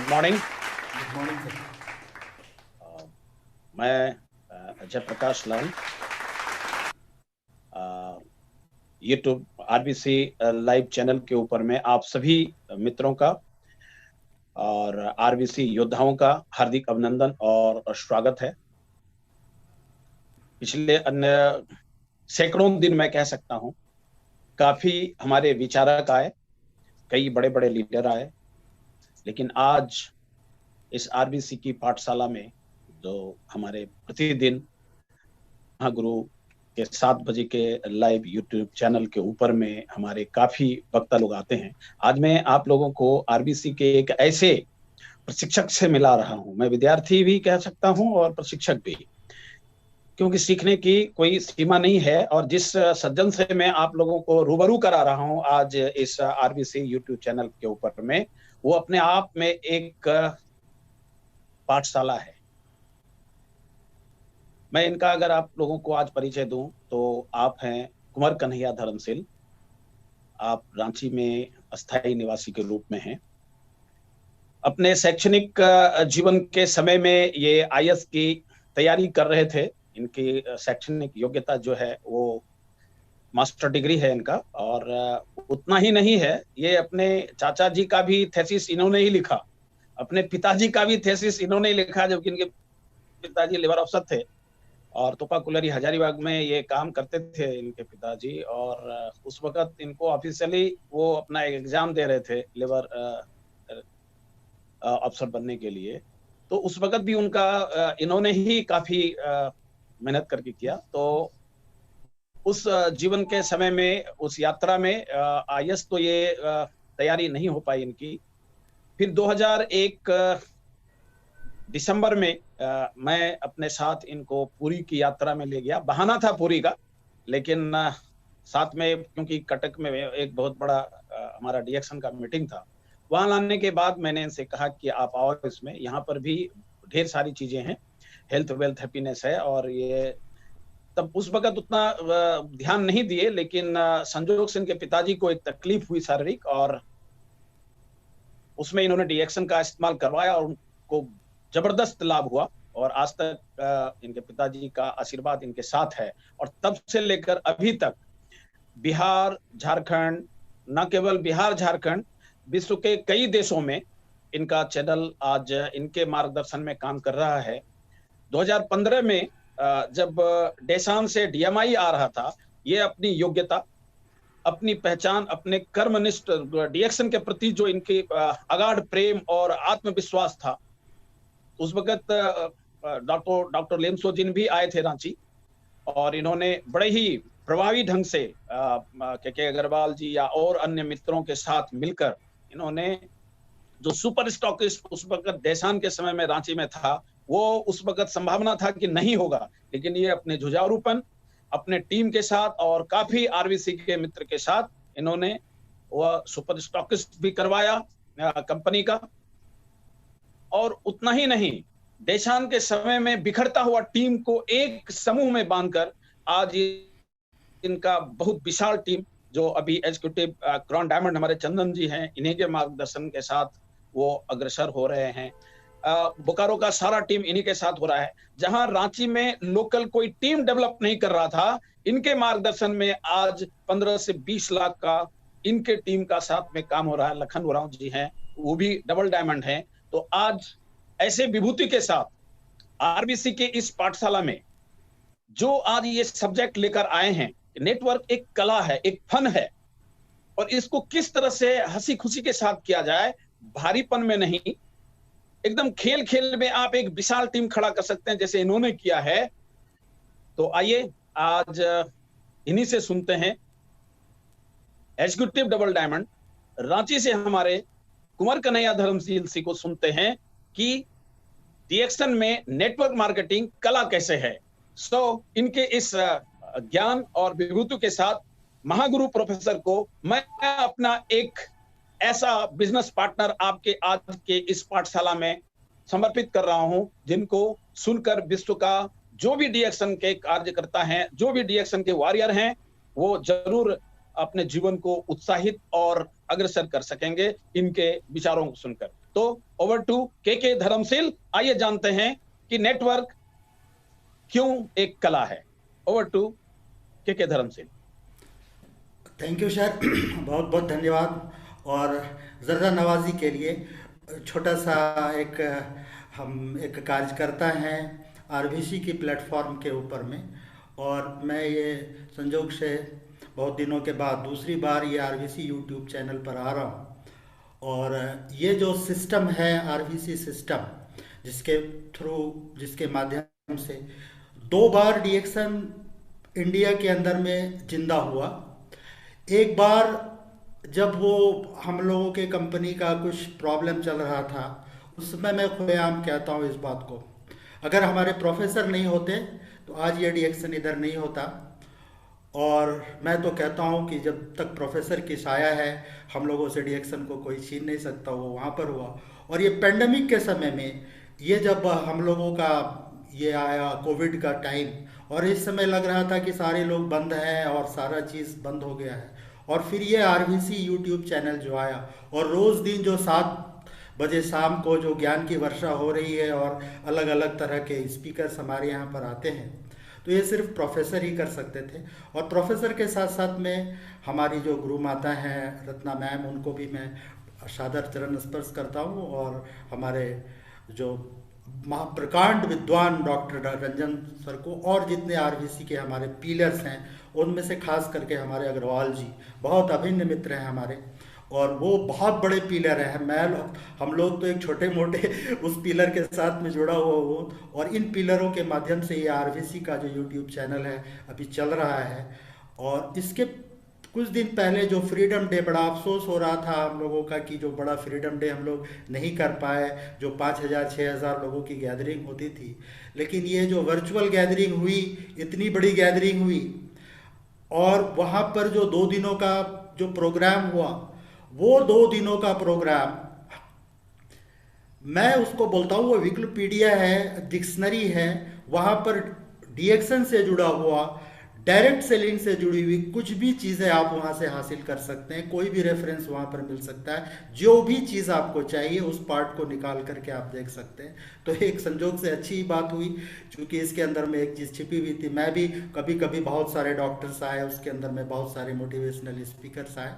Good morning. Good morning sir. मैं अजय प्रकाश लाल, YouTube RBC live channel के ऊपर में आप सभी मित्रों का और आरबीसी योद्धाओं का हार्दिक अभिनंदन और स्वागत है। पिछले अन्य सैकड़ों दिन मैं कह सकता हूं, काफी हमारे विचारक आए, कई बड़े बड़े लीडर आए, लेकिन आज इस आरबीसी की पाठशाला में जो हमारे प्रतिदिन महागुरु के 7 बजे के लाइव यूट्यूब चैनल के ऊपर में हमारे काफी वक्ता लोग आते हैं। आज मैं आप लोगों को आरबीसी के एक ऐसे प्रशिक्षक से मिला रहा हूं। मैं विद्यार्थी भी कह सकता हूं और प्रशिक्षक भी, क्योंकि सीखने की कोई सीमा नहीं है। और जिस सज्जन से मैं आप लोगों को रूबरू करा रहा हूं आज इस आरबीसी यूट्यूब चैनल के ऊपर में, वो अपने आप में एक पाठशाला है। मैं इनका अगर आप लोगों को आज परिचय दूं तो आप हैं कुंवर कन्हैया धर्मशील। आप रांची में अस्थायी निवासी के रूप में हैं। अपने शैक्षणिक जीवन के समय में ये आईएएस की तैयारी कर रहे थे। इनकी शैक्षणिक योग्यता जो है वो मास्टर डिग्री है इनका, और उतना ही नहीं है, ये अपने चाचा जी का भी थीसिस इन्होंने ही लिखा, अपने पिताजी का भी थीसिस इन्होंने ही लिखा, जबकि इनके पिताजी लेबर अफसर थे और तोपाकुलरी हजारीबाग में ये काम करते थे इनके पिताजी। और उस वक्त इनको ऑफिशियली वो अपना एग्जाम दे रहे थे लेबर अफसर बनने के लिए। तो उस वक्त भी उनका इन्होंने ही काफी मेहनत करके किया। तो उस जीवन के समय में, उस यात्रा में आईएएस तो ये तैयारी नहीं हो पाई इनकी। फिर 2001 दिसंबर में मैं अपने साथ इनको पुरी की यात्रा में ले गया। बहाना था पुरी का, लेकिन साथ में क्योंकि कटक में एक बहुत बड़ा हमारा डीएक्शन का मीटिंग था, वहां लाने के बाद मैंने इनसे कहा कि आप आओ इसमें, यहाँ पर भी ढेर सारी चीजें हैं, हेल्थ वेल्थ हैप्पीनेस है। और ये तब उस वक्त उतना ध्यान नहीं दिए, लेकिन संजोग से इनके पिताजी को एक तकलीफ हुई शारीरिक, और उसमें इन्होंने डीएक्शन का इस्तेमाल करवाया और उनको जबरदस्त लाभ हुआ। और आज तक इनके पिताजी का आशीर्वाद इनके साथ है। और तब से लेकर अभी तक बिहार, झारखंड, न केवल बिहार झारखंड, विश्व के कई देशों में इनका चैनल आज इनके मार्गदर्शन में काम कर रहा है। 2015 में जब डेसान से डीएमआई आ रहा था, ये अपनी योग्यता, अपनी पहचान, अपने कर्मनिष्ठ डीएक्शन के प्रति जो इनके अगाध प्रेम और आत्मविश्वास था, उस वक्त डॉक्टर लेमसोजिन भी आए थे रांची, और इन्होंने बड़े ही प्रभावी ढंग से के अग्रवाल जी या और अन्य मित्रों के साथ मिलकर इन्होंने जो सुपर स्टॉकिस्ट उस वक्त डेसान के समय में रांची में था, वो उस वक्त संभावना था कि नहीं होगा, लेकिन ये अपने जुझारूपन, अपने टीम के साथ और काफी आरबीसी के मित्र के साथ इन्होंने वह सुपर स्टॉकिस्ट भी करवाया कंपनी का। और उतना ही नहीं, डेसान के समय में बिखरता हुआ टीम को एक समूह में बांधकर आज इनका बहुत विशाल टीम, जो अभी एग्जीक्यूटिव क्राउन डायमंड हमारे चंदन जी हैं, इन्हीं के मार्गदर्शन के साथ वो अग्रसर हो रहे हैं। बोकारो का सारा टीम इन्हीं के साथ हो रहा है। जहां रांची में लोकल कोई टीम डेवलप नहीं कर रहा था, इनके मार्गदर्शन में आज 15 से 20 लाख का इनके टीम का साथ में काम हो रहा है। लखन उरांव जी हैं, वो भी डबल डायमंड हैं। तो आज ऐसे विभूति के साथ आरबीसी के इस पाठशाला में जो आज ये सब्जेक्ट लेकर आए हैं, नेटवर्क एक कला है, एक फन है, और इसको किस तरह से हंसी खुशी के साथ किया जाए, भारीपन में नहीं, एकदम खेल खेल में आप एक विशाल टीम खड़ा कर सकते हैं जैसे इन्होंने किया है। तो आइए आज इन्हीं से सुनते हैं, एग्जीक्यूटिव डबल डायमंड रांची से हमारे कुंवर कन्हैया धर्मशील जी को सुनते हैं कि डीएक्शन में नेटवर्क मार्केटिंग कला कैसे है। इनके इस ज्ञान और विभूति के साथ महागुरु प्रोफेसर को मैं अपना एक ऐसा बिजनेस पार्टनर आपके आज के इस पाठशाला में समर्पित कर रहा हूं, जिनको सुनकर विश्व का जो भी डीएक्शन के कार्यकर्ता हैं, जो भी डीएक्शन के वॉरियर हैं, वो जरूर अपने जीवन को उत्साहित और अग्रसर कर सकेंगे इनके विचारों को सुनकर। तो ओवर टू के धर्मशील, आइए जानते हैं कि नेटवर्क क्यों एक कला है। ओवर टू के धर्मशील। थैंक यू सर, बहुत बहुत धन्यवाद। और ज़र्रा नवाजी के लिए छोटा सा एक हम एक कार्यकर्ता हैं आरबीसी की प्लेटफॉर्म के ऊपर में, और मैं ये संजोग से बहुत दिनों के बाद दूसरी बार ये आरबीसी यूट्यूब चैनल पर आ रहा हूँ। और ये जो सिस्टम है आरबीसी सिस्टम, जिसके माध्यम से 2 बार डीएक्सन इंडिया के अंदर में जिंदा हुआ। एक बार जब वो हम लोगों के कंपनी का कुछ प्रॉब्लम चल रहा था, उस समय मैं खुलेआम कहता हूँ इस बात को, अगर हमारे प्रोफेसर नहीं होते तो आज ये डीएक्सन इधर नहीं होता। और मैं तो कहता हूँ कि जब तक प्रोफेसर की साया है, हम लोगों से डीएक्सन को कोई छीन नहीं सकता, वो वहाँ पर हुआ। और ये पेंडेमिक के समय में, ये जब हम लोगों का ये आया कोविड का टाइम, और इस समय लग रहा था कि सारे लोग बंद हैं और सारा चीज़ बंद हो गया है, और फिर ये आरबीसी यूट्यूब चैनल जो आया, और रोज़ दिन जो 7 बजे शाम को जो ज्ञान की वर्षा हो रही है और अलग अलग तरह के स्पीकर्स हमारे यहाँ पर आते हैं, तो ये सिर्फ प्रोफेसर ही कर सकते थे। और प्रोफेसर के साथ साथ में हमारी जो गुरु माता हैं रत्ना मैम, उनको भी मैं सादर चरण स्पर्श करता हूँ। और हमारे जो महाप्रकांड विद्वान डॉक्टर रंजन सर को, और जितने आरबीसी के हमारे पीलर्स हैं, उनमें से खास करके हमारे अग्रवाल जी बहुत अभिन्न मित्र हैं हमारे, और वो बहुत बड़े पीलर हैं। हम लोग तो एक छोटे मोटे उस पीलर के साथ में जुड़ा हुआ हो, और इन पीलरों के माध्यम से ये आरबीसी का जो यूट्यूब चैनल है अभी चल रहा है। और इसके कुछ दिन पहले जो फ्रीडम डे, बड़ा अफसोस हो रहा था हम लोगों का कि जो बड़ा फ्रीडम डे हम लोग नहीं कर पाए, जो 5,000-6,000 लोगों की गैदरिंग होती थी। लेकिन ये जो वर्चुअल गैदरिंग हुई, इतनी बड़ी गैदरिंग हुई, और वहाँ पर जो 2 दिनों का जो प्रोग्राम हुआ, वो 2 दिनों का प्रोग्राम मैं उसको बोलता हूँ, वो विकिपीडिया है, डिक्शनरी है, वहाँ पर डीएक्सन से जुड़ा हुआ, डायरेक्ट सेलिंग से जुड़ी हुई कुछ भी चीज़ें आप वहाँ से हासिल कर सकते हैं। कोई भी रेफरेंस वहाँ पर मिल सकता है, जो भी चीज़ आपको चाहिए उस पार्ट को निकाल करके आप देख सकते हैं। तो एक संजोग से अच्छी बात हुई, क्योंकि इसके अंदर में एक चीज़ छिपी हुई थी। मैं भी कभी कभी बहुत सारे डॉक्टर्स आए, उसके अंदर में बहुत सारे मोटिवेशनल स्पीकर्स आए,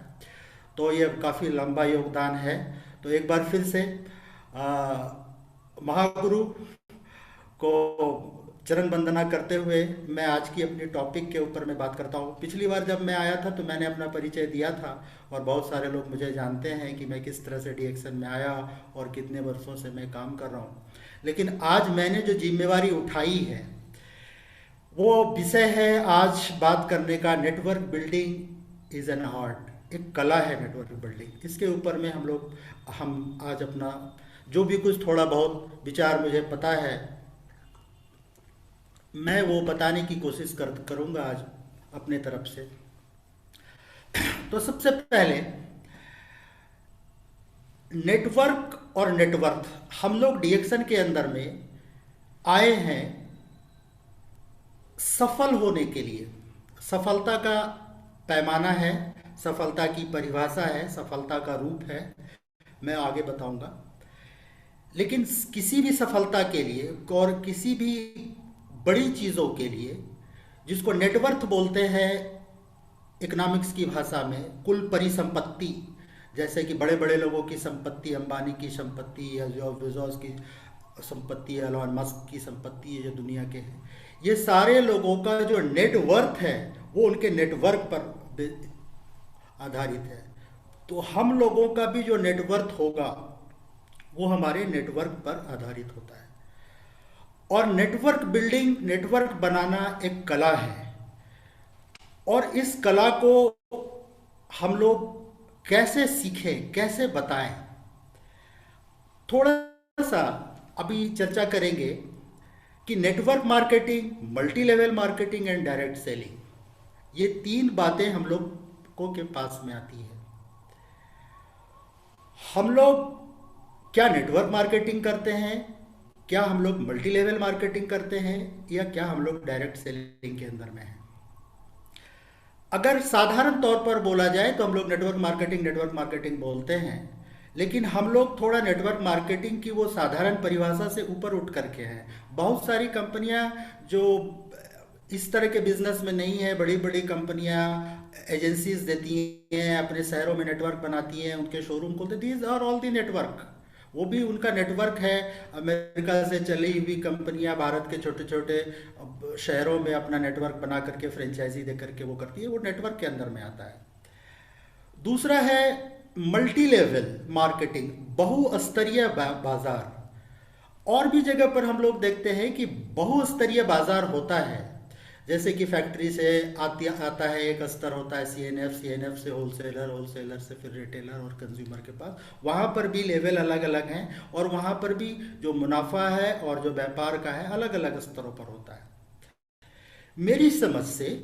तो ये काफ़ी लंबा योगदान है। तो एक बार फिर से महागुरु को चरण वंदना करते हुए मैं आज की अपनी टॉपिक के ऊपर मैं बात करता हूँ। पिछली बार जब मैं आया था तो मैंने अपना परिचय दिया था, और बहुत सारे लोग मुझे जानते हैं कि मैं किस तरह से डीएक्सन में आया और कितने वर्षों से मैं काम कर रहा हूँ। लेकिन आज मैंने जो जिम्मेवारी उठाई है, वो विषय है आज बात करने का, network building is an art, एक कला है नेटवर्क बिल्डिंग। इसके ऊपर में हम आज अपना जो भी कुछ थोड़ा बहुत विचार मुझे पता है, मैं वो बताने की कोशिश करूंगा आज अपने तरफ से। तो सबसे पहले नेटवर्क और नेटवर्थ, हम लोग डीएक्सन के अंदर में आए हैं सफल होने के लिए। सफलता का पैमाना है, सफलता की परिभाषा है, सफलता का रूप है, मैं आगे बताऊंगा। लेकिन किसी भी सफलता के लिए और किसी भी बड़ी चीज़ों के लिए, जिसको नेटवर्थ बोलते हैं इकोनॉमिक्स की भाषा में, कुल परिसंपत्ति, जैसे कि बड़े बड़े लोगों की संपत्ति, अंबानी की संपत्ति या जो बेजोस की संपत्ति है, एलोन मस्क की संपत्ति है, जो दुनिया के हैं, ये सारे लोगों का जो नेटवर्थ है वो उनके नेटवर्क पर आधारित है। तो हम लोगों का भी जो नेटवर्थ होगा वो हमारे नेटवर्क पर आधारित होता है। और नेटवर्क बिल्डिंग, नेटवर्क बनाना एक कला है, और इस कला को हम लोग कैसे सीखें, कैसे बताएं, थोड़ा सा अभी चर्चा करेंगे कि network marketing, multi level marketing and direct selling, ये 3 बातें हम लोगों के पास में आती है। हम लोग क्या नेटवर्क मार्केटिंग करते हैं, क्या हम लोग मल्टी लेवल मार्केटिंग करते हैं, या क्या हम लोग डायरेक्ट सेलिंग के अंदर में हैं? अगर साधारण तौर पर बोला जाए तो हम लोग नेटवर्क मार्केटिंग बोलते हैं, लेकिन हम लोग थोड़ा नेटवर्क मार्केटिंग की वो साधारण परिभाषा से ऊपर उठ करके हैं। बहुत सारी कंपनियां जो इस तरह के बिजनेस में नहीं है, बड़ी बड़ी कंपनियां एजेंसीज देती हैं, अपने शहरों में नेटवर्क बनाती हैं, उनके शोरूम खोलते, these are all the network. वो भी उनका नेटवर्क है। अमेरिका से चली हुई कंपनियां भारत के छोटे छोटे शहरों में अपना नेटवर्क बना करके फ्रेंचाइजी दे करके वो करती है, वो नेटवर्क के अंदर में आता है। दूसरा है मल्टी लेवल मार्केटिंग, बहुस्तरीय बाजार। और भी जगह पर हम लोग देखते हैं कि बहुस्तरीय बाजार होता है। जैसे कि फैक्ट्री से आता है, एक स्तर होता है सीएनएफ, सीएनएफ से होलसेलर, होलसेलर से फिर रिटेलर और कंज्यूमर के पास। वहाँ पर भी लेवल अलग अलग हैं और वहाँ पर भी जो मुनाफा है और जो व्यापार का है अलग अलग स्तरों पर होता है। मेरी समझ से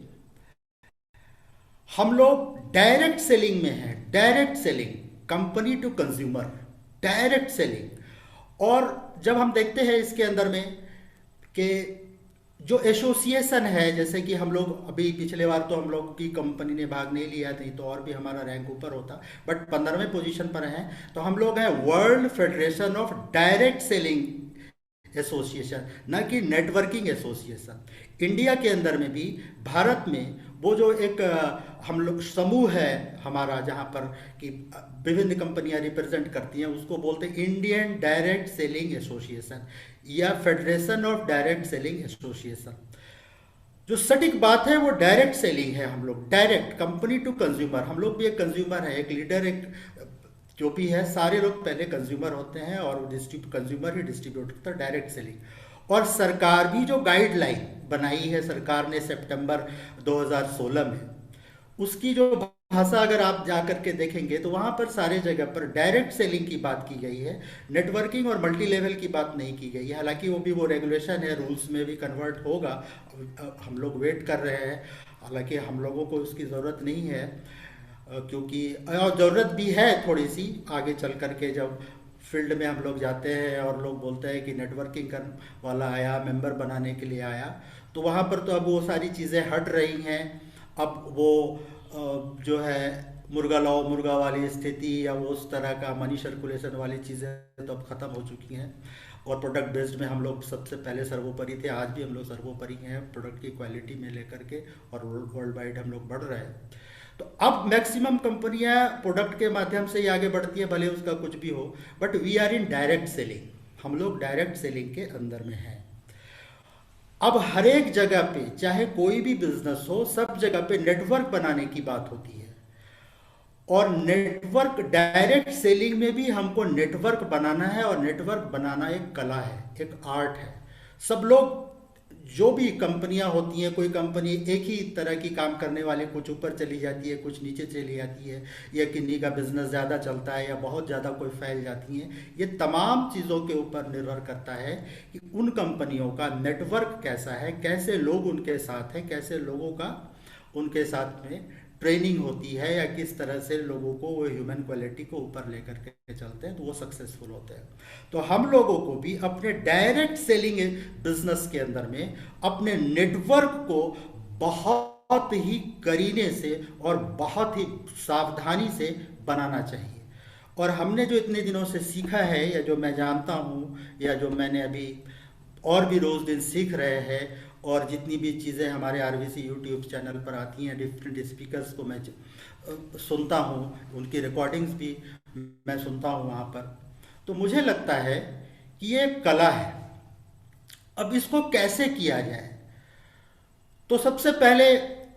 हम लोग डायरेक्ट सेलिंग में हैं, direct selling, company to consumer, direct selling. और जब हम देखते हैं इसके अंदर में कि जो एसोसिएशन है, जैसे कि हम लोग अभी पिछले बार तो हम लोग की कंपनी ने भाग नहीं लिया, नहीं तो और भी हमारा रैंक ऊपर होता, बट 15वें पोजीशन पर हैं। तो हम लोग हैं world federation of direct selling association, ना कि नेटवर्किंग एसोसिएशन। इंडिया के अंदर में भी, भारत में वो जो एक हम लोग समूह है हमारा, जहाँ पर कि विभिन्न कंपनियां रिप्रेजेंट करती हैं, उसको बोलते हैं इंडियन डायरेक्ट सेलिंग एसोसिएशन या federation of direct selling association. जो सटीक बात है वो डायरेक्ट सेलिंग है। हम लोग डायरेक्ट, कंपनी टू कंज्यूमर, हम लोग भी एक कंज्यूमर है, एक लीडर, एक जो भी है, सारे लोग पहले कंज्यूमर होते हैं और कंज्यूमर ही डिस्ट्रीब्यूट होता है, डायरेक्ट सेलिंग। और सरकार भी जो गाइडलाइन बनाई है सरकार ने सितंबर 2016 में, उसकी जो भाषा अगर आप जाकर के देखेंगे तो वहाँ पर सारे जगह पर डायरेक्ट सेलिंग की बात की गई है, नेटवर्किंग और मल्टी लेवल की बात नहीं की गई है। हालांकि वो भी वो रेगुलेशन है, रूल्स में भी कन्वर्ट होगा, हम लोग वेट कर रहे हैं। हालांकि हम लोगों को उसकी ज़रूरत नहीं है, क्योंकि ज़रूरत भी है थोड़ी सी आगे चल करके, जब फील्ड में हम लोग जाते हैं और लोग बोलते हैं कि नेटवर्किंग कर वाला आया, मेंबर बनाने के लिए आया, तो वहाँ पर तो अब वो सारी चीज़ें हट रही हैं। अब वो जो है मुर्गा लाओ मुर्गा वाली स्थिति या वो उस तरह का मनी सर्कुलेशन वाली चीज़ें तो अब ख़त्म हो चुकी हैं और प्रोडक्ट बेस्ड में हम लोग सबसे पहले सर्वोपरि थे, आज भी हम लोग सर्वोपरि हैं प्रोडक्ट की क्वालिटी में लेकर के, और वर्ल्ड वाइड हम लोग बढ़ रहे हैं। तो अब मैक्सिमम कंपनियां प्रोडक्ट के माध्यम से ही आगे बढ़ती है, भले उसका कुछ भी हो, but we are in direct selling, हम लोग डायरेक्ट सेलिंग के अंदर में हैं। अब हर एक जगह पे, चाहे कोई भी बिजनेस हो, सब जगह पे नेटवर्क बनाने की बात होती है। और नेटवर्क, डायरेक्ट सेलिंग में भी हमको नेटवर्क बनाना है, और नेटवर्क बनाना एक कला है, एक आर्ट है। सब लोग, जो भी कंपनियां होती हैं, कोई कंपनी एक ही तरह की काम करने वाले, कुछ ऊपर चली जाती है, कुछ नीचे चली जाती है, या किन्हीं का बिजनेस ज़्यादा चलता है या बहुत ज़्यादा कोई फैल जाती हैं, ये तमाम चीज़ों के ऊपर निर्भर करता है कि उन कंपनियों का नेटवर्क कैसा है, कैसे लोग उनके साथ हैं, कैसे लोगों का उनके साथ में ट्रेनिंग होती है, या किस तरह से लोगों को वो ह्यूमन क्वालिटी को ऊपर लेकर के चलते हैं, तो वो सक्सेसफुल होते हैं। तो हम लोगों को भी अपने डायरेक्ट सेलिंग बिजनेस के अंदर में अपने नेटवर्क को बहुत ही करीने से और बहुत ही सावधानी से बनाना चाहिए। और हमने जो इतने दिनों से सीखा है, या जो मैं जानता हूँ, या जो मैंने अभी और भी रोज़ दिन सीख रहे हैं, और जितनी भी चीज़ें हमारे आरवीसी यूट्यूब चैनल पर आती हैं, डिफरेंट स्पीकर्स को मैं सुनता हूँ, उनकी रिकॉर्डिंग्स भी मैं सुनता हूँ वहाँ पर, तो मुझे लगता है कि ये कला है। अब इसको कैसे किया जाए, तो सबसे पहले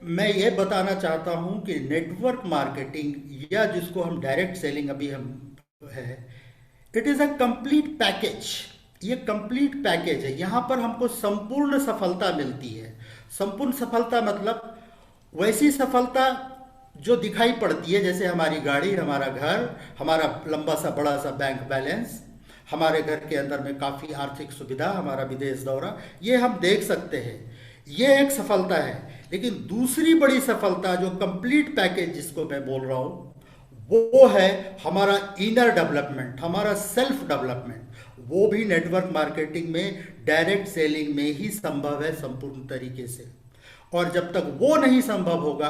मैं ये बताना चाहता हूँ कि नेटवर्क मार्केटिंग, या जिसको हम डायरेक्ट सेलिंग अभी हम है, it is a complete package. ये कंप्लीट पैकेज है, यहाँ पर हमको संपूर्ण सफलता मिलती है। संपूर्ण सफलता मतलब वैसी सफलता जो दिखाई पड़ती है, जैसे हमारी गाड़ी, हमारा घर, हमारा लंबा सा बड़ा सा बैंक बैलेंस, हमारे घर के अंदर में काफ़ी आर्थिक सुविधा, हमारा विदेश दौरा, ये हम देख सकते हैं, ये एक सफलता है। लेकिन दूसरी बड़ी सफलता, जो कंप्लीट पैकेज जिसको मैं बोल रहा हूँ, वो है हमारा इनर डेवलपमेंट, हमारा सेल्फ डेवलपमेंट। वो भी नेटवर्क मार्केटिंग में, डायरेक्ट सेलिंग में ही संभव है संपूर्ण तरीके से। और जब तक वो नहीं संभव होगा,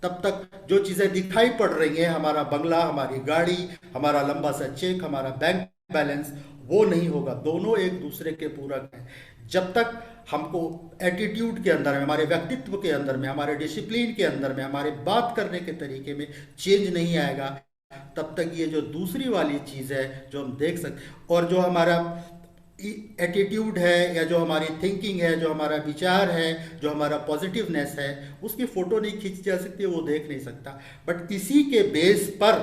तब तक जो चीज़ें दिखाई पड़ रही हैं, हमारा बंगला, हमारी गाड़ी, हमारा लंबा सा चेक, हमारा बैंक बैलेंस, वो नहीं होगा। दोनों एक दूसरे के पूरक हैं। जब तक हमको एटीट्यूड के अंदर में, हमारे व्यक्तित्व के अंदर में, हमारे डिसिप्लिन के अंदर में, हमारे बात करने के तरीके में चेंज नहीं आएगा, तब तक ये जो दूसरी वाली चीज़ है जो हम देख सकते, और जो हमारा एटीट्यूड है, या जो हमारी थिंकिंग है, जो हमारा विचार है, जो हमारा पॉजिटिवनेस है, उसकी फ़ोटो नहीं खींची जा सकती, वो देख नहीं सकता। बट इसी के बेस पर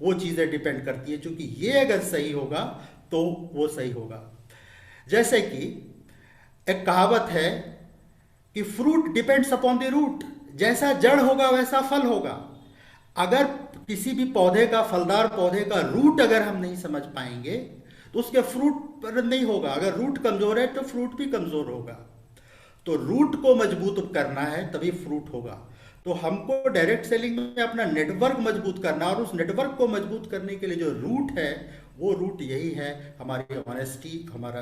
वो चीज़ें डिपेंड करती है, क्योंकि ये अगर सही होगा तो वो सही होगा। जैसे कि एक कहावत है कि fruit depends upon the root, जैसा जड़ होगा वैसा फल होगा। अगर किसी भी पौधे का, फलदार पौधे का रूट अगर हम नहीं समझ पाएंगे तो उसके फ्रूट पर नहीं होगा। अगर रूट कमजोर है तो फ्रूट भी कमजोर होगा। तो रूट को मजबूत करना है तभी फ्रूट होगा। तो हमको डायरेक्ट सेलिंग में अपना नेटवर्क मजबूत करना, और उस नेटवर्क को मजबूत करने के लिए जो रूट है, वो रूट यही है हमारी ऑनेस्टी, हमारा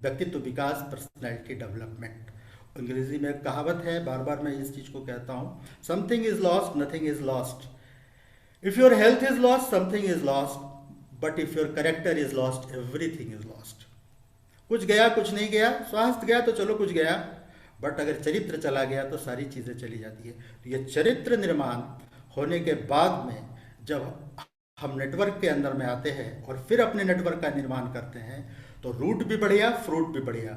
व्यक्तित्व विकास, पर्सनैलिटी डेवलपमेंट। अंग्रेजी में एक कहावत है, बार बार मैं इस चीज़ को कहता हूँ, something is lost, nothing is lost. If your health is lost, something is lost, but if your character is lost, everything is lost. कुछ गया, कुछ नहीं गया, स्वास्थ्य गया तो चलो कुछ गया, बट अगर चरित्र चला गया तो सारी चीज़ें चली जाती है। तो ये चरित्र निर्माण होने के बाद में जब हम नेटवर्क के अंदर में आते हैं और फिर अपने नेटवर्क का निर्माण करते हैं, तो रूट भी बढ़िया, फ्रूट भी बढ़िया।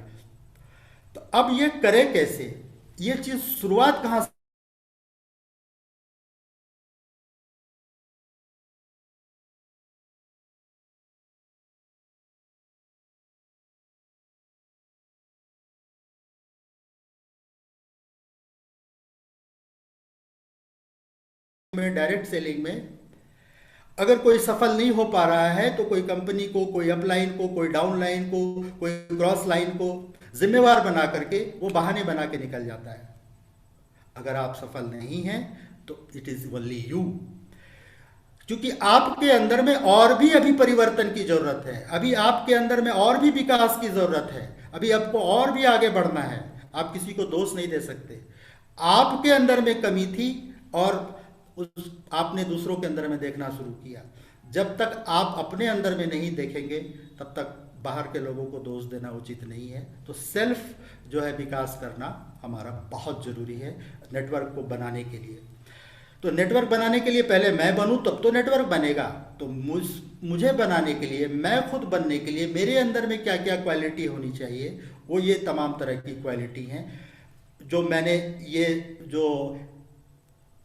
तो अब ये करें कैसे? ये चीज़ शुरुआत कहाँ से? में डायरेक्ट सेलिंग में अगर कोई सफल नहीं हो पा रहा है तो कोई कंपनी को, कोई अपलाइन को, कोई डाउनलाइन को, कोई क्रॉस लाइन को जिम्मेवार बना करके वो बहाने बना के निकल जाता है। अगर आप सफल नहीं हैं तो इट इज ओनली यू, क्योंकि आपके अंदर में और भी अभी परिवर्तन की जरूरत है, अभी आपके अंदर में और भी विकास की जरूरत है, अभी आपको और भी आगे बढ़ना है। आप किसी को दोष नहीं दे सकते। आपके अंदर में कमी थी और आपने दूसरों के अंदर में देखना शुरू किया। जब तक आप अपने अंदर में नहीं देखेंगे तब तक बाहर के लोगों को दोष देना उचित नहीं है। तो सेल्फ जो है विकास करना हमारा बहुत जरूरी है नेटवर्क को बनाने के लिए। तो नेटवर्क बनाने के लिए पहले मैं बनूं तब तो नेटवर्क बनेगा। तो मुझे बनाने के लिए, मैं खुद बनने के लिए मेरे अंदर में क्या क्या क्वालिटी होनी चाहिए, वो ये तमाम तरह की क्वालिटी हैं जो मैंने ये जो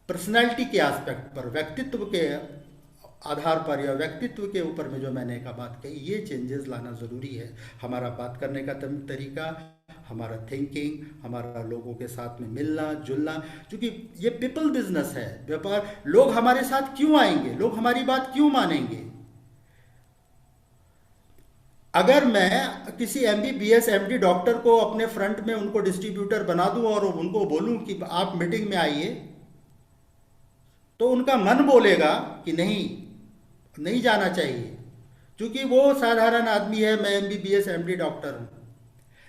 पर्सनालिटी के एस्पेक्ट पर, व्यक्तित्व के आधार पर या व्यक्तित्व के ऊपर में जो मैंने का बात कही, ये चेंजेस लाना ज़रूरी है। हमारा बात करने का तरीका, हमारा थिंकिंग, हमारा लोगों के साथ में मिलना जुलना, क्योंकि ये पीपल बिजनेस है, व्यापार। लोग हमारे साथ क्यों आएंगे, लोग हमारी बात क्यों मानेंगे? अगर मैं किसी MBBS MD डॉक्टर को अपने फ्रंट में उनको डिस्ट्रीब्यूटर बना दूं और उनको बोलूं कि आप मीटिंग में आइए, तो उनका मन बोलेगा कि नहीं, नहीं जाना चाहिए, क्योंकि वो साधारण आदमी है, मैं MBBS MD डॉक्टर हूं।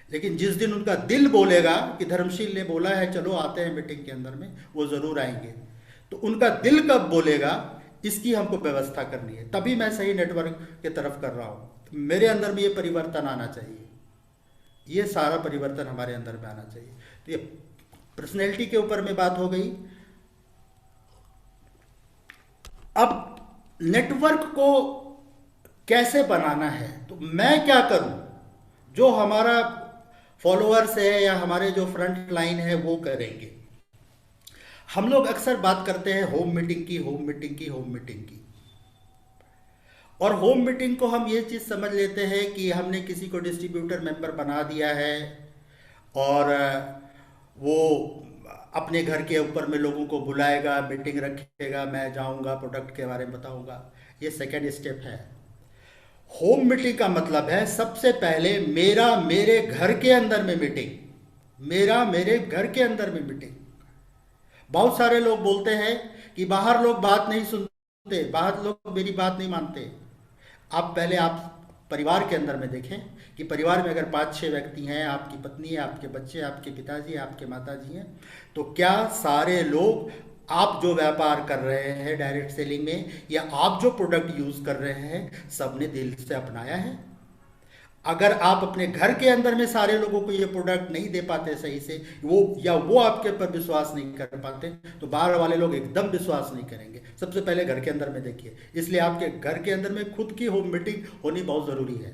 लेकिन जिस दिन उनका दिल बोलेगा कि धर्मशील ने बोला है चलो आते हैं मीटिंग के अंदर में, वो जरूर आएंगे। तो उनका दिल कब बोलेगा, इसकी हमको व्यवस्था करनी है। तभी मैं सही नेटवर्क के तरफ कर रहा हूं। मेरे अंदर में ये परिवर्तन आना चाहिए, ये सारा परिवर्तन हमारे अंदर में आना चाहिए। तो ये पर्सनैलिटी के ऊपर में बात हो गई। अब नेटवर्क को कैसे बनाना है, तो मैं क्या करूं, जो हमारा फॉलोअर्स है या हमारे जो फ्रंट लाइन है वो करेंगे। हम लोग अक्सर बात करते हैं होम मीटिंग की, होम मीटिंग की, होम मीटिंग की। और होम मीटिंग को हम ये चीज़ समझ लेते हैं कि हमने किसी को डिस्ट्रीब्यूटर मेंबर बना दिया है और वो अपने घर के ऊपर में लोगों को बुलाएगा, मीटिंग रखेगा, मैं जाऊंगा, प्रोडक्ट के बारे में बताऊंगा। ये सेकेंड स्टेप है। होम मीटिंग का मतलब है सबसे पहले मेरा मेरे घर के अंदर में मीटिंग, मेरा मेरे घर के अंदर में मीटिंग। बहुत सारे लोग बोलते हैं कि बाहर लोग बात नहीं सुनते, बाहर लोग मेरी बात नहीं मानते। आप पहले आप परिवार के अंदर में देखें कि परिवार में अगर 5-6 व्यक्ति हैं, आपकी पत्नी है, आपके बच्चे, आपके पिताजी, आपके माताजी हैं, तो क्या सारे लोग आप जो व्यापार कर रहे हैं डायरेक्ट सेलिंग में, या आप जो प्रोडक्ट यूज कर रहे हैं, सबने दिल से अपनाया है। अगर आप अपने घर के अंदर में सारे लोगों को ये प्रोडक्ट नहीं दे पाते सही से, वो आपके ऊपर विश्वास नहीं कर पाते, तो बाहर वाले लोग एकदम विश्वास नहीं करेंगे। सबसे पहले घर के अंदर में देखिए। इसलिए आपके घर के अंदर में खुद की होम मीटिंग होनी बहुत ज़रूरी है।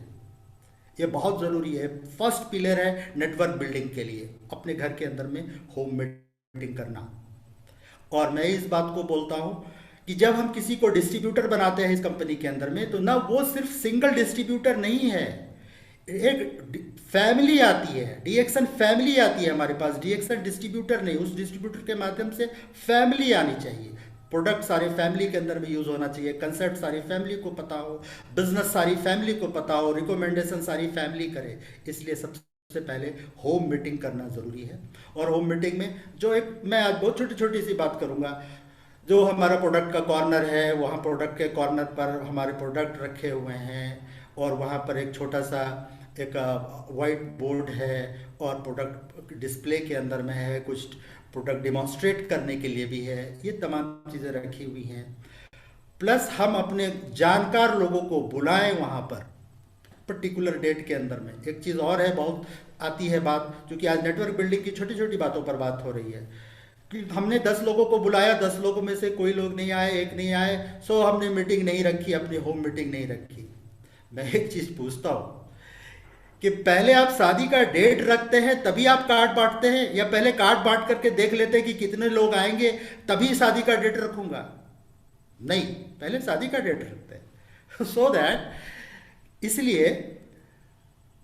ये बहुत ज़रूरी है। फर्स्ट पिलर है नेटवर्क बिल्डिंग के लिए, अपने घर के अंदर में होम मीटिंग करना। और मैं इस बात को बोलता हूँ कि जब हम किसी को डिस्ट्रीब्यूटर बनाते हैं इस कंपनी के अंदर में, तो ना वो सिर्फ सिंगल डिस्ट्रीब्यूटर नहीं है, एक फैमिली आती है, डीएक्सन फैमिली आती है हमारे पास। डीएक्सन डिस्ट्रीब्यूटर नहीं, उस डिस्ट्रीब्यूटर के माध्यम से फैमिली आनी चाहिए। प्रोडक्ट सारे फैमिली के अंदर में यूज होना चाहिए, कंसेप्ट सारी फैमिली को पता हो, बिजनेस सारी फैमिली को पता हो, रिकमेंडेशन सारी फैमिली करे। इसलिए सबसे पहले होम मीटिंग करना जरूरी है। और होम मीटिंग में जो एक, मैं आज बहुत छोटी छोटी सी बात करूंगा, जो हमारा प्रोडक्ट का कॉर्नर है, वहाँ प्रोडक्ट के कॉर्नर पर हमारे प्रोडक्ट रखे हुए हैं, और वहाँ पर एक छोटा सा एक वाइट बोर्ड है, और प्रोडक्ट डिस्प्ले के अंदर में है, कुछ प्रोडक्ट डिमॉन्स्ट्रेट करने के लिए भी है। ये तमाम चीज़ें रखी हुई हैं। प्लस हम अपने जानकार लोगों को बुलाएं वहाँ पर पर्टिकुलर डेट के अंदर में। एक चीज़ और है, बहुत आती है बात, क्योंकि आज नेटवर्क बिल्डिंग की छोटी छोटी बातों पर बात हो रही है, कि हमने 10 लोगों को बुलाया, 10 लोगों में से कोई लोग नहीं आए, एक नहीं आए, सो हमने मीटिंग नहीं रखी, अपनी होम मीटिंग नहीं रखी। मैं एक चीज़ पूछता हूँ कि पहले आप शादी का डेट रखते हैं तभी आप कार्ड बांटते हैं, या पहले कार्ड बांट करके देख लेते हैं कि कितने लोग आएंगे तभी शादी का डेट रखूंगा? नहीं, पहले शादी का डेट रखते हैं। सो दैट, इसलिए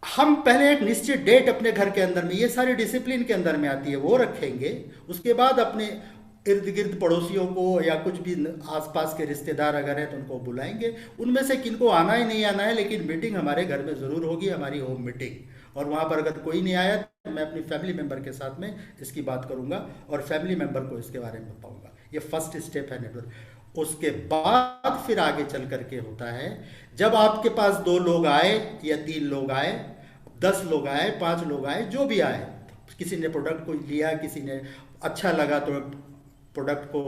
हम पहले एक निश्चित डेट अपने घर के अंदर में, ये सारी डिसिप्लिन के अंदर में आती है, वो रखेंगे। उसके बाद अपने इर्द गिर्द पड़ोसियों को या कुछ भी आसपास के रिश्तेदार अगर हैं तो उनको बुलाएंगे। उनमें से किनको आना ही नहीं आना है, लेकिन मीटिंग हमारे घर में ज़रूर होगी, हमारी होम मीटिंग। और वहाँ पर अगर कोई नहीं आया तो मैं अपनी फैमिली मेम्बर के साथ में इसकी बात करूँगा और फैमिली मेम्बर को इसके बारे में बताऊँगा। ये फर्स्ट स्टेप है नेटवर्क। उसके बाद फिर आगे चल करके होता है, जब आपके पास 2 लोग आए या 3 लोग आए, 10 लोग आए, 5 लोग आए, जो भी आए, किसी ने प्रोडक्ट को लिया, किसी ने अच्छा लगा तो प्रोडक्ट को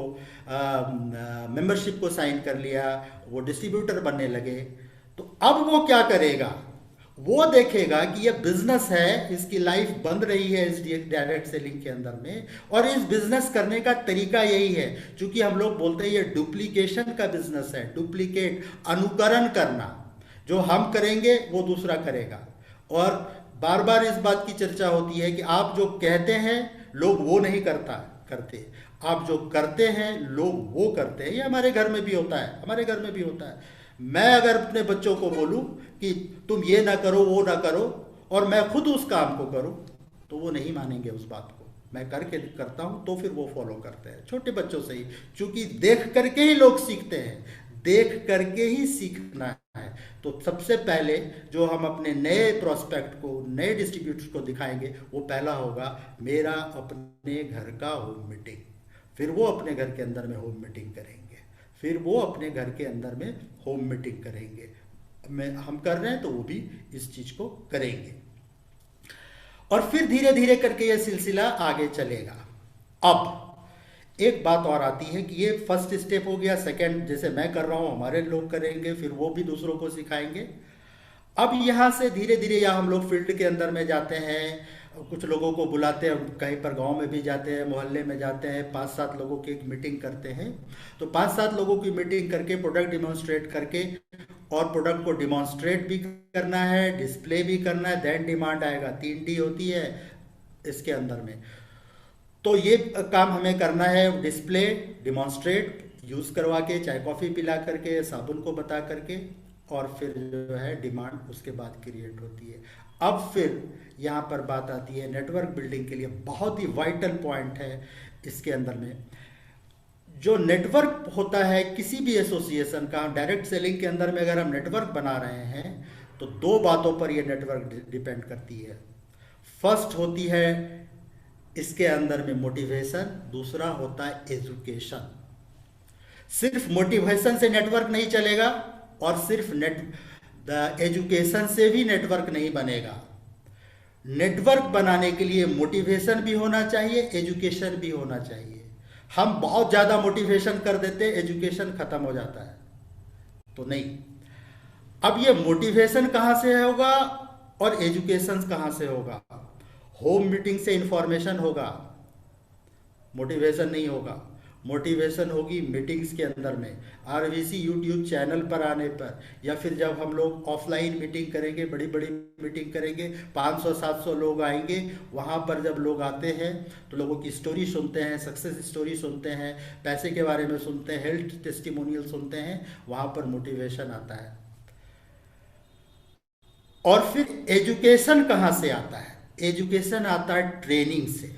मेंबरशिप को साइन कर लिया, वो डिस्ट्रीब्यूटर बनने लगे, तो अब वो क्या करेगा? वो देखेगा कि ये बिजनेस है, इसकी लाइफ बन रही है इस डायरेक्ट सेलिंग के अंदर में, और इस बिजनेस करने का तरीका यही है। क्योंकि हम लोग बोलते हैं ये डुप्लीकेशन का बिजनेस है, डुप्लीकेट, अनुकरण करना। जो हम करेंगे वो दूसरा करेगा। और बार बार इस बात की चर्चा होती है कि आप जो कहते हैं लोग वो नहीं करते, आप जो करते हैं लोग वो करते हैं। ये हमारे घर में भी होता है, हमारे घर में भी होता है। मैं अगर अपने बच्चों को बोलूं कि तुम ये ना करो, वो ना करो, और मैं खुद उस काम को करूं, तो वो नहीं मानेंगे उस बात को। मैं करके करता हूं तो फिर वो फॉलो करते हैं, छोटे बच्चों से ही। क्योंकि देख करके ही लोग सीखते हैं, देख करके ही सीखना है। तो सबसे पहले जो हम अपने नए प्रोस्पेक्ट को, नए डिस्ट्रीब्यूटर्स को दिखाएंगे, वो पहला होगा मेरा अपने घर का होम मीटिंग। फिर वो अपने घर के अंदर में होम मीटिंग करेंगे, फिर वो अपने घर के अंदर में होम मीटिंग करेंगे। हम कर रहे हैं तो वो भी इस चीज को करेंगे, और फिर धीरे धीरे करके ये सिलसिला आगे चलेगा। अब एक बात और आती है कि ये फर्स्ट स्टेप हो गया। सेकंड, जैसे मैं कर रहा हूं, हमारे लोग करेंगे, फिर वो भी दूसरों को सिखाएंगे। अब यहाँ से धीरे धीरे या हम लोग फील्ड के अंदर में जाते हैं, कुछ लोगों को बुलाते हैं, कहीं पर गांव में भी जाते हैं, मोहल्ले में जाते हैं, 5-7 लोगों की एक मीटिंग करते हैं। तो 5-7 लोगों की मीटिंग करके प्रोडक्ट डिमॉन्स्ट्रेट करके, और प्रोडक्ट को डिमॉन्स्ट्रेट भी करना है, डिस्प्ले भी करना है, देन डिमांड आएगा। 3D होती है इसके अंदर में। तो ये काम हमें करना है, डिस्प्ले, डिमॉन्स्ट्रेट, यूज़ करवा के, चाय कॉफ़ी पिला करके, साबुन को बता करके, और फिर जो है डिमांड उसके बाद क्रिएट होती है। अब फिर यहाँ पर बात आती है नेटवर्क बिल्डिंग के लिए बहुत ही वाइटल पॉइंट है इसके अंदर में। जो नेटवर्क होता है किसी भी एसोसिएशन का, डायरेक्ट सेलिंग के अंदर में अगर हम नेटवर्क बना रहे हैं तो 2 बातों पर यह नेटवर्क डिपेंड करती है। फर्स्ट होती है इसके अंदर में मोटिवेशन, दूसरा होता है एजुकेशन। सिर्फ मोटिवेशन से नेटवर्क नहीं चलेगा, और सिर्फ एजुकेशन से भी नेटवर्क नहीं बनेगा। नेटवर्क बनाने के लिए मोटिवेशन भी होना चाहिए, एजुकेशन भी होना चाहिए। हम बहुत ज़्यादा मोटिवेशन कर देते, एजुकेशन खत्म हो जाता है। तो नहीं, अब ये मोटिवेशन कहाँ से होगा और एजुकेशन कहाँ से होगा? होम मीटिंग से इंफॉर्मेशन होगा, मोटिवेशन नहीं होगा। मोटिवेशन होगी मीटिंग्स के अंदर में, आरवीसी यूट्यूब चैनल पर आने पर, या फिर जब हम लोग ऑफलाइन मीटिंग करेंगे, बड़ी बड़ी मीटिंग करेंगे, 500-700 लोग आएंगे, वहाँ पर जब लोग आते हैं तो लोगों की स्टोरी सुनते हैं, सक्सेस स्टोरी सुनते हैं, पैसे के बारे में सुनते हैं, हेल्थ टेस्टिमोनियल सुनते हैं, वहाँ पर मोटिवेशन आता है। और फिर एजुकेशन कहाँ से आता है? एजुकेशन आता है ट्रेनिंग से।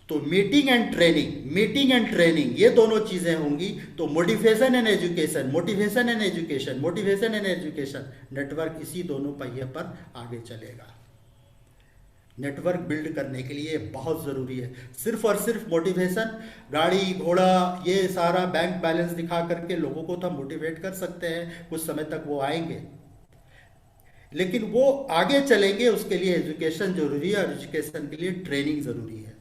तो मीटिंग एंड ट्रेनिंग ये दोनों चीजें होंगी तो motivation and education, motivation and education, motivation and education, network इसी दोनों पहिए पर आगे चलेगा। नेटवर्क बिल्ड करने के लिए बहुत ज़रूरी है। सिर्फ और सिर्फ मोटिवेशन, गाड़ी घोड़ा ये सारा बैंक बैलेंस दिखा करके लोगों को तो हम मोटिवेट कर सकते हैं, कुछ समय तक वो आएंगे, लेकिन वो आगे चलेंगे उसके लिए एजुकेशन जरूरी है, और एजुकेशन के लिए ट्रेनिंग ज़रूरी है।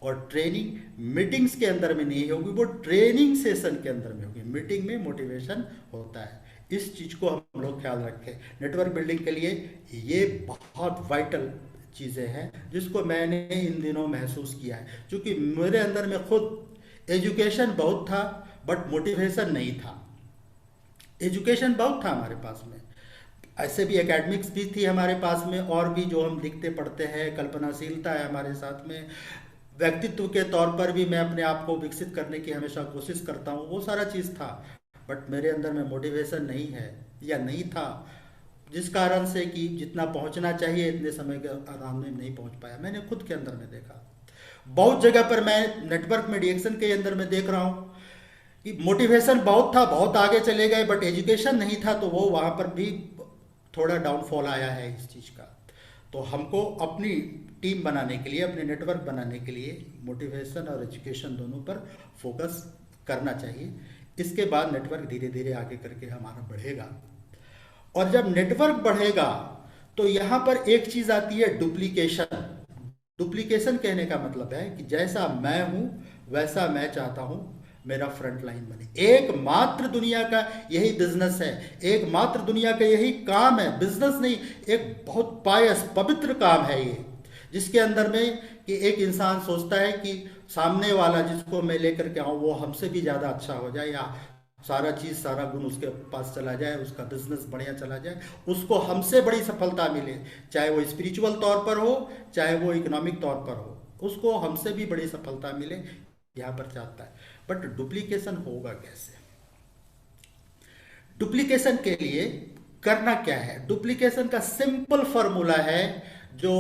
और ट्रेनिंग मीटिंग्स के अंदर में नहीं होगी, वो ट्रेनिंग सेशन के अंदर में होगी। मीटिंग में मोटिवेशन होता है, इस चीज़ को हम लोग ख्याल रखें। नेटवर्क बिल्डिंग के लिए ये बहुत वाइटल चीज़ें हैं जिसको मैंने इन दिनों महसूस किया है, क्योंकि मेरे अंदर में खुद एजुकेशन बहुत था बट मोटिवेशन नहीं था। एजुकेशन बहुत था हमारे पास में, ऐसे भी एकेडमिक्स भी थी हमारे पास में, और भी जो हम लिखते पढ़ते हैं, कल्पनाशीलता है हमारे साथ में, व्यक्तित्व के तौर पर भी मैं अपने आप को विकसित करने की हमेशा कोशिश करता हूँ, वो सारा चीज़ था। बट मेरे अंदर में मोटिवेशन नहीं है या नहीं था, जिस कारण से कि जितना पहुँचना चाहिए इतने समय के आराम में नहीं पहुँच पाया। मैंने खुद के अंदर में देखा, बहुत जगह पर मैं नेटवर्क मीडिएशन के अंदर में देख रहा हूँ कि मोटिवेशन बहुत था, बहुत आगे चले गए, बट एजुकेशन नहीं था, तो वो वहाँ पर भी थोड़ा डाउनफॉल आया है इस चीज़ का। तो हमको अपनी टीम बनाने के लिए, अपने नेटवर्क बनाने के लिए मोटिवेशन और एजुकेशन दोनों पर फोकस करना चाहिए। इसके बाद नेटवर्क धीरे धीरे आगे करके हमारा बढ़ेगा। और जब नेटवर्क बढ़ेगा तो यहाँ पर एक चीज़ आती है डुप्लीकेशन। डुप्लीकेशन कहने का मतलब है कि जैसा मैं हूँ वैसा मैं चाहता हूँ मेरा फ्रंट लाइन बने। एकमात्र दुनिया का यही बिजनेस है, एकमात्र दुनिया का यही काम है, बिजनेस नहीं, एक बहुत पायस पवित्र काम है ये, जिसके अंदर में कि एक इंसान सोचता है कि सामने वाला जिसको मैं लेकर के आऊँ वो हमसे भी ज़्यादा अच्छा हो जाए, या सारा चीज़ सारा गुण उसके पास चला जाए, उसका बिजनेस बढ़िया चला जाए, उसको हमसे बड़ी सफलता मिले, चाहे वो स्पिरिचुअल तौर पर हो चाहे वो इकोनॉमिक तौर पर हो, उसको हमसे भी बड़ी सफलता मिले, यहाँ पर चाहता है। बट डुप्लीकेशन होगा कैसे? डुप्लीकेशन के लिए करना क्या है? डुप्लीकेशन का सिंपल फॉर्मूला है जो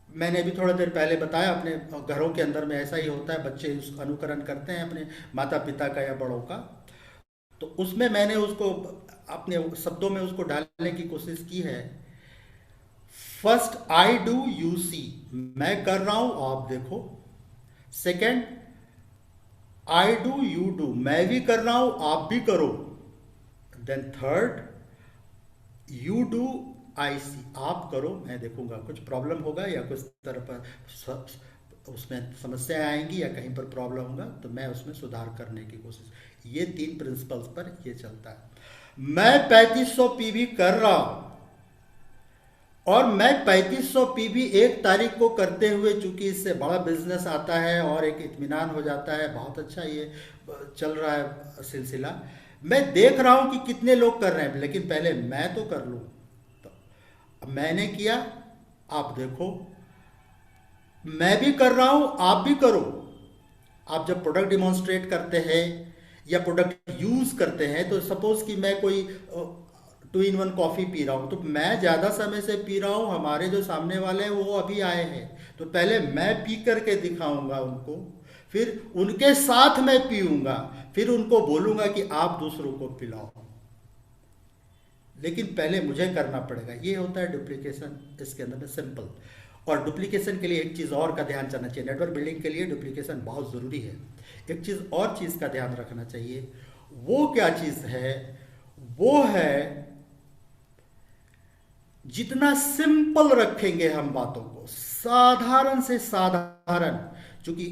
मैंने भी थोड़ा देर पहले बताया। अपने घरों के अंदर में ऐसा ही होता है, बच्चे उसका अनुकरण करते हैं अपने माता पिता का या बड़ों का। तो उसमें मैंने उसको अपने शब्दों में उसको ढालने की कोशिश की है। First, I do you see, मैं कर रहा हूं आप देखो। Second, I do you do, मैं भी कर रहा हूं आप भी करो। Then third, you do I see, आप करो मैं देखूंगा। कुछ प्रॉब्लम होगा या कुछ तरह पर उसमें समस्याएं आएंगी या कहीं पर प्रॉब्लम होगा तो मैं उसमें सुधार करने की कोशिश। ये 3 प्रिंसिपल्स पर ये चलता है। मैं 3500 पीवी कर रहा हूं और मैं 3500 पीवी 1 तारीख को करते हुए, चूंकि इससे बड़ा बिजनेस आता है और एक इत्मीनान हो जाता है, बहुत अच्छा ये चल रहा है सिलसिला। मैं देख रहा हूं कि कितने लोग कर रहे हैं, लेकिन पहले मैं तो कर लूं। तो मैंने किया, आप देखो, मैं भी कर रहा हूं आप भी करो। आप जब प्रोडक्ट डिमॉन्स्ट्रेट करते हैं या प्रोडक्ट यूज करते हैं, तो सपोज कि मैं कोई 2 in 1 कॉफ़ी पी रहा हूँ, तो मैं ज़्यादा समय से पी रहा हूँ, हमारे जो सामने वाले हैं वो अभी आए हैं, तो पहले मैं पी करके दिखाऊंगा उनको, फिर उनके साथ मैं पीऊंगा, फिर उनको बोलूंगा कि आप दूसरों को पिलाओ, लेकिन पहले मुझे करना पड़ेगा। ये होता है डुप्लीकेशन इसके अंदर में, सिंपल। और डुप्लीकेशन के लिए एक चीज़ और का ध्यान रखना चाहिए, नेटवर्क बिल्डिंग के लिए डुप्लीकेशन बहुत ज़रूरी है। एक चीज़ और चीज़ का ध्यान रखना चाहिए, वो क्या चीज़ है? वो है जितना सिंपल रखेंगे हम बातों को, साधारण से साधारण, क्योंकि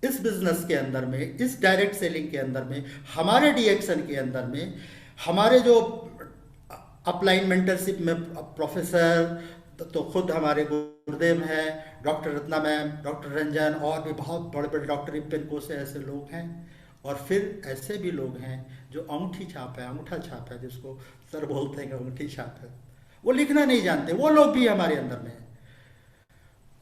इस बिजनेस के अंदर में, इस डायरेक्ट सेलिंग के अंदर में, हमारे डीएक्सन के अंदर में, हमारे जो अपलाइन मेंटरशिप में प्रोफेसर तो खुद हमारे गुरुदेव हैं, doctor Ratna ma'am, doctor Ranjan, और भी बहुत बड़े बड़े डॉक्टर इप्पन को से ऐसे लोग हैं। और फिर ऐसे भी लोग हैं जो अंगूठी छाप है, अंगूठा छाप है, जिसको सर बोलते हैं अंगूठी छाप है, वो लिखना नहीं जानते, वो लोग भी हमारे अंदर में हैं।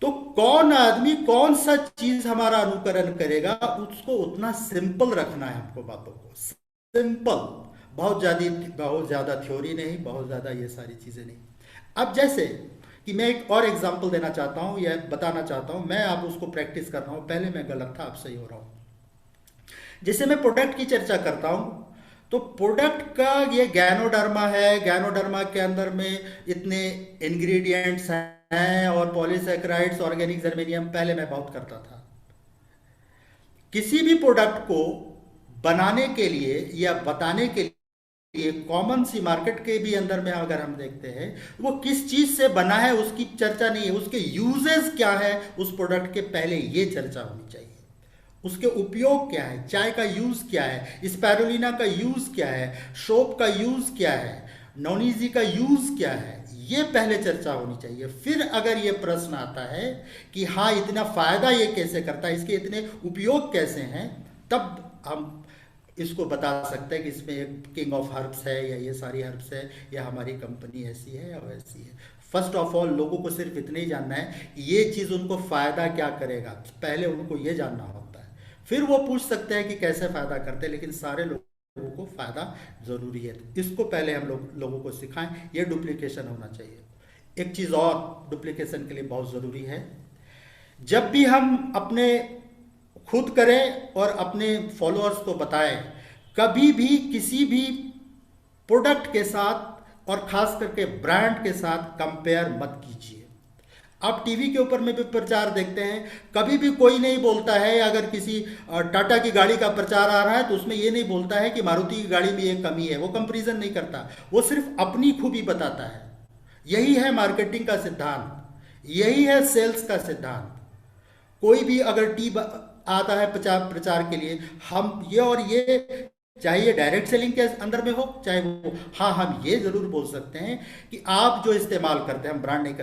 तो कौन आदमी कौन सा चीज हमारा अनुकरण करेगा, उसको उतना सिंपल रखना है हमको, बातों को सिंपल, बहुत ज्यादा थ्योरी नहीं, बहुत ज्यादा ये सारी चीजें नहीं। अब जैसे कि मैं एक और एग्जांपल देना चाहता हूं या बताना चाहता हूं, मैं आप उसको प्रैक्टिस कर रहा हूं, पहले मैं गलत था, अब सही हो रहा हूं। जैसे मैं प्रोडक्ट की चर्चा करता हूं, तो प्रोडक्ट का ये गैनोडर्मा है, गैनोडर्मा के अंदर में इतने इंग्रेडिएंट्स हैं और पॉलीसैकेराइड्स, ऑर्गेनिक जर्मेनियम, पहले मैं बहुत करता था। किसी भी प्रोडक्ट को बनाने के लिए या बताने के लिए कॉमन सी मार्केट के भी अंदर में अगर हम देखते हैं, वो किस चीज से बना है उसकी चर्चा नहीं है, उसके यूजेस क्या है उस प्रोडक्ट के, पहले ये चर्चा होनी चाहिए। उसके उपयोग क्या है, चाय का यूज क्या है, स्पाइरुलिना का यूज क्या है, सोप का यूज क्या है, नौनीजी का यूज क्या है, ये पहले चर्चा होनी चाहिए। फिर अगर ये प्रश्न आता है कि हाँ इतना फायदा ये कैसे करता है, इसके इतने उपयोग कैसे हैं, तब हम इसको बता सकते हैं कि इसमें एक किंग ऑफ हर्ब्स है या ये सारी हर्ब्स है या हमारी कंपनी ऐसी है या वैसी है। फर्स्ट ऑफ ऑल लोगों को सिर्फ इतना ही जानना है ये चीज़ उनको फायदा क्या करेगा, पहले उनको ये जानना होता है। फिर वो पूछ सकते हैं कि कैसे फायदा करते हैं, लेकिन सारे लोगों को फायदा जरूरी है, इसको पहले हम लोगों को सिखाएं। ये डुप्लीकेशन होना चाहिए। एक चीज़ और डुप्लीकेशन के लिए बहुत ज़रूरी है, जब भी हम अपने खुद करें और अपने फॉलोअर्स को बताएं, कभी भी किसी भी प्रोडक्ट के साथ और खास करके ब्रांड के साथ कंपेयर मत कीजिए। आप टीवी के ऊपर में भी प्रचार देखते हैं, कभी भी कोई नहीं बोलता है, अगर किसी टाटा की गाड़ी का प्रचार आ रहा है तो उसमें ये नहीं बोलता है कि मारुति की गाड़ी में ये कमी है, वो कंपैरिजन नहीं करता, वो सिर्फ अपनी खूबी बताता है। यही है मार्केटिंग का सिद्धांत, यही है सेल्स का सिद्धांत। कोई भी अगर टी आता है प्रचार के लिए, हम ये और ये, चाहे ये डायरेक्ट सेलिंग के अंदर में हो चाहे वो, हाँ हम ये जरूर बोल सकते हैं कि आप जो इस्तेमाल करते हैं, हम ब्रांड नहीं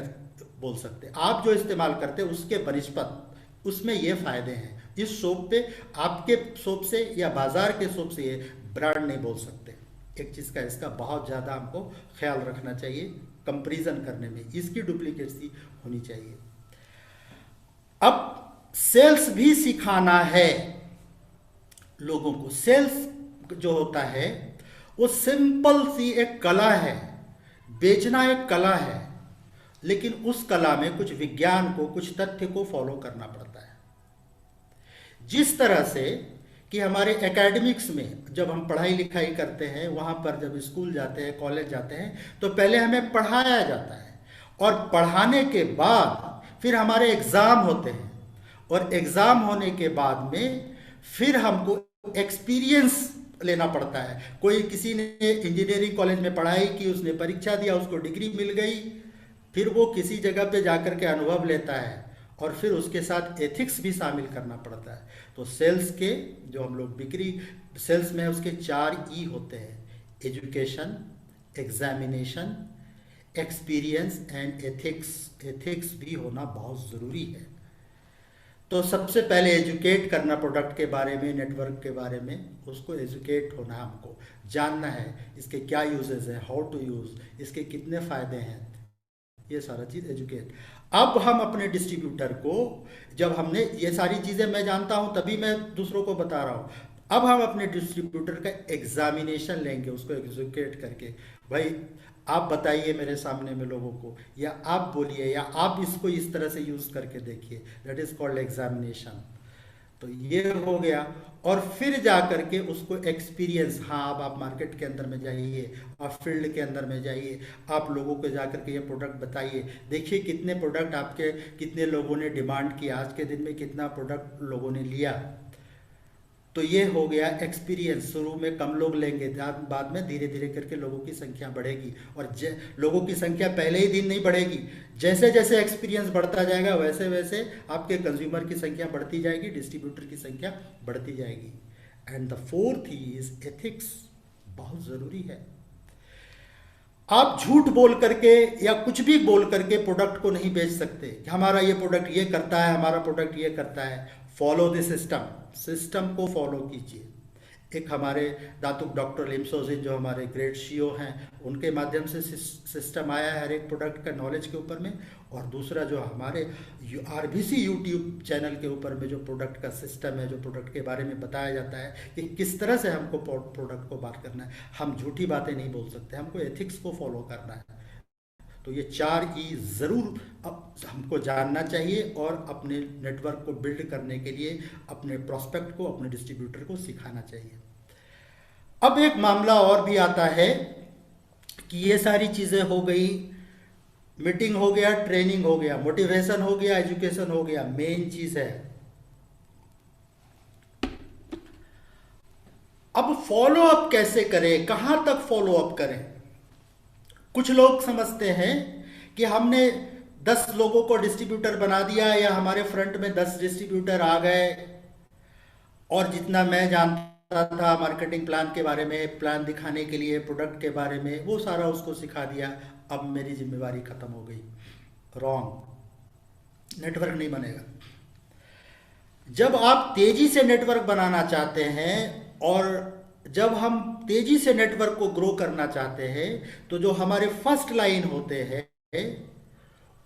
बोल सकते, आप जो इस्तेमाल करते हैं उसके बनिस्पत उसमें ये फायदे हैं, इस शॉप पे आपके शॉप से या बाजार के शॉप से ये ब्रांड नहीं बोल सकते। एक चीज़ का इसका बहुत ज़्यादा हमको ख्याल रखना चाहिए कंपैरिजन करने में, इसकी डुप्लीकेसी होनी चाहिए। अब सेल्स भी सिखाना है लोगों को। सेल्स जो होता है वो सिंपल सी एक कला है, बेचना एक कला है, लेकिन उस कला में कुछ विज्ञान को, कुछ तथ्य को फॉलो करना पड़ता है। जिस तरह से कि हमारे एकेडमिक्स में जब हम पढ़ाई लिखाई करते हैं, वहाँ पर जब स्कूल जाते हैं, कॉलेज जाते हैं, तो पहले हमें पढ़ाया जाता है और पढ़ाने के बाद फिर हमारे एग्ज़ाम होते हैं, और एग्ज़ाम होने के बाद में फिर हमको एक्सपीरियंस लेना पड़ता है। कोई किसी ने इंजीनियरिंग कॉलेज में पढ़ाई की, उसने परीक्षा दिया, उसको डिग्री मिल गई, फिर वो किसी जगह पे जाकर के अनुभव लेता है और फिर उसके साथ एथिक्स भी शामिल करना पड़ता है। तो सेल्स के जो हम लोग बिक्री, सेल्स में उसके 4 ई होते हैं, education, examination, experience and ethics. Ethics भी होना बहुत ज़रूरी है। तो सबसे पहले एजुकेट करना प्रोडक्ट के बारे में, नेटवर्क के बारे में, उसको एजुकेट होना, हमको जानना है इसके क्या यूजेस हैं, हाउ टू यूज़, इसके कितने फ़ायदे हैं, ये सारा चीज़ एजुकेट। अब हम अपने डिस्ट्रीब्यूटर को, जब हमने ये सारी चीज़ें मैं जानता हूँ तभी मैं दूसरों को बता रहा हूँ, अब हम अपने डिस्ट्रीब्यूटर का एग्जामिनेशन लेंगे, उसको एजुकेट करके, भाई आप बताइए मेरे सामने में लोगों को, या आप बोलिए, या आप इसको इस तरह से यूज़ करके देखिए, दैट इज़ कॉल्ड एग्जामिनेशन। तो ये हो गया। और फिर जा करके उसको एक्सपीरियंस, हाँ अब आप मार्केट के अंदर में जाइए, आप फील्ड के अंदर में जाइए, आप लोगों को जा करके ये प्रोडक्ट बताइए, देखिए कितने प्रोडक्ट आपके, कितने लोगों ने डिमांड किया, आज के दिन में कितना प्रोडक्ट लोगों ने लिया। तो ये हो गया एक्सपीरियंस। शुरू में कम लोग लेंगे, बाद में धीरे धीरे करके लोगों की संख्या बढ़ेगी, और लोगों की संख्या पहले ही दिन नहीं बढ़ेगी, जैसे जैसे एक्सपीरियंस बढ़ता जाएगा वैसे वैसे आपके कंज्यूमर की संख्या बढ़ती जाएगी, डिस्ट्रीब्यूटर की संख्या बढ़ती जाएगी। And the fourth is ethics, बहुत ज़रूरी है। आप झूठ बोल करके या कुछ भी बोल करके प्रोडक्ट को नहीं बेच सकते कि हमारा ये प्रोडक्ट ये करता है, हमारा प्रोडक्ट ये करता है। फॉलो द सिस्टम, सिस्टम को फॉलो कीजिए। एक हमारे दातुक डॉक्टर लिम्सोजिन जो हमारे ग्रेट सीईओ हैं, उनके माध्यम से सिस्टम आया है हर एक प्रोडक्ट का नॉलेज के ऊपर में, और दूसरा जो हमारे आरबीसी यूट्यूब चैनल के ऊपर में जो प्रोडक्ट का सिस्टम है, जो प्रोडक्ट के बारे में बताया जाता है कि किस तरह से हमको प्रोडक्ट को बात करना है। हम झूठी बातें नहीं बोल सकते, हमको एथिक्स को फॉलो करना है। तो ये 4 ई ज़रूर अब हमको जानना चाहिए, और अपने नेटवर्क को बिल्ड करने के लिए अपने प्रोस्पेक्ट को, अपने डिस्ट्रीब्यूटर को सिखाना चाहिए। अब एक मामला और भी आता है कि ये सारी चीज़ें हो गई, मीटिंग हो गया, ट्रेनिंग हो गया, मोटिवेशन हो गया, एजुकेशन हो गया, मेन चीज़ है अब फॉलो अप कैसे करें, कहाँ तक फॉलो अप करें। कुछ लोग समझते हैं कि हमने 10 लोगों को डिस्ट्रीब्यूटर बना दिया, या हमारे फ्रंट में 10 डिस्ट्रीब्यूटर आ गए, और जितना मैं जानता था मार्केटिंग प्लान के बारे में, प्लान दिखाने के लिए, प्रोडक्ट के बारे में, वो सारा उसको सिखा दिया, अब मेरी जिम्मेवारी खत्म हो गई। रॉन्ग, नेटवर्क नहीं बनेगा। जब आप तेजी से नेटवर्क बनाना चाहते हैं, और जब हम तेजी से नेटवर्क को ग्रो करना चाहते हैं, तो जो हमारे फर्स्ट लाइन होते हैं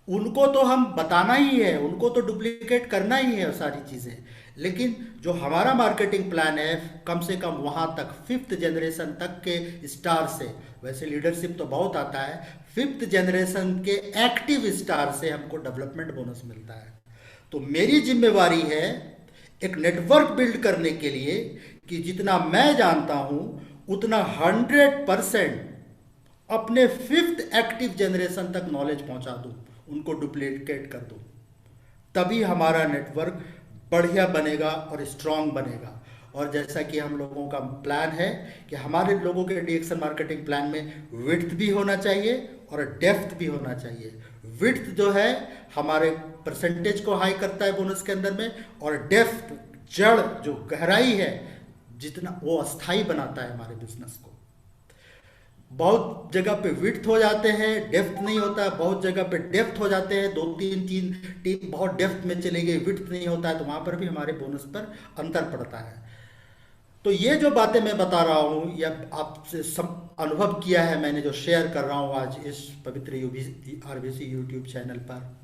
उनको तो हम बताना ही है, उनको तो डुप्लीकेट करना ही है सारी चीज़ें। लेकिन जो हमारा मार्केटिंग प्लान है, कम से कम वहाँ तक 5th जनरेशन तक के स्टार से, वैसे लीडरशिप तो बहुत आता है, 5th जनरेशन के एक्टिव स्टार से हमको डेवलपमेंट बोनस मिलता है। तो मेरी जिम्मेवारी है एक नेटवर्क बिल्ड करने के लिए कि जितना मैं जानता हूँ उतना 100% अपने 5th एक्टिव जनरेशन तक नॉलेज पहुँचा दूँ, उनको डुप्लीकेट कर दूँ, तभी हमारा नेटवर्क बढ़िया बनेगा और स्ट्रांग बनेगा। और जैसा कि हम लोगों का प्लान है कि हमारे लोगों के डीएक्शन मार्केटिंग प्लान में विड्थ भी होना चाहिए और डेप्थ भी होना चाहिए। विड्थ जो है हमारे परसेंटेज को हाई करता है बोनस के अंदर में, और डेप्थ जड़ जो गहराई है जितना, वो अस्थाई बनाता है हमारे बिजनेस को। बहुत जगह पे विड्थ हो जाते हैं, डेप्थ नहीं होता। बहुत जगह पे डेप्थ हो जाते हैं, 2-3 टीम बहुत डेप्थ में चली गई, विड्थ नहीं होता है, तो वहाँ पर भी हमारे बोनस पर अंतर पड़ता है। तो ये जो बातें मैं बता रहा हूँ या आपसे सब अनुभव किया है मैंने, जो शेयर कर रहा हूँ आज इस पवित्र आरबीसी यूट्यूब चैनल पर,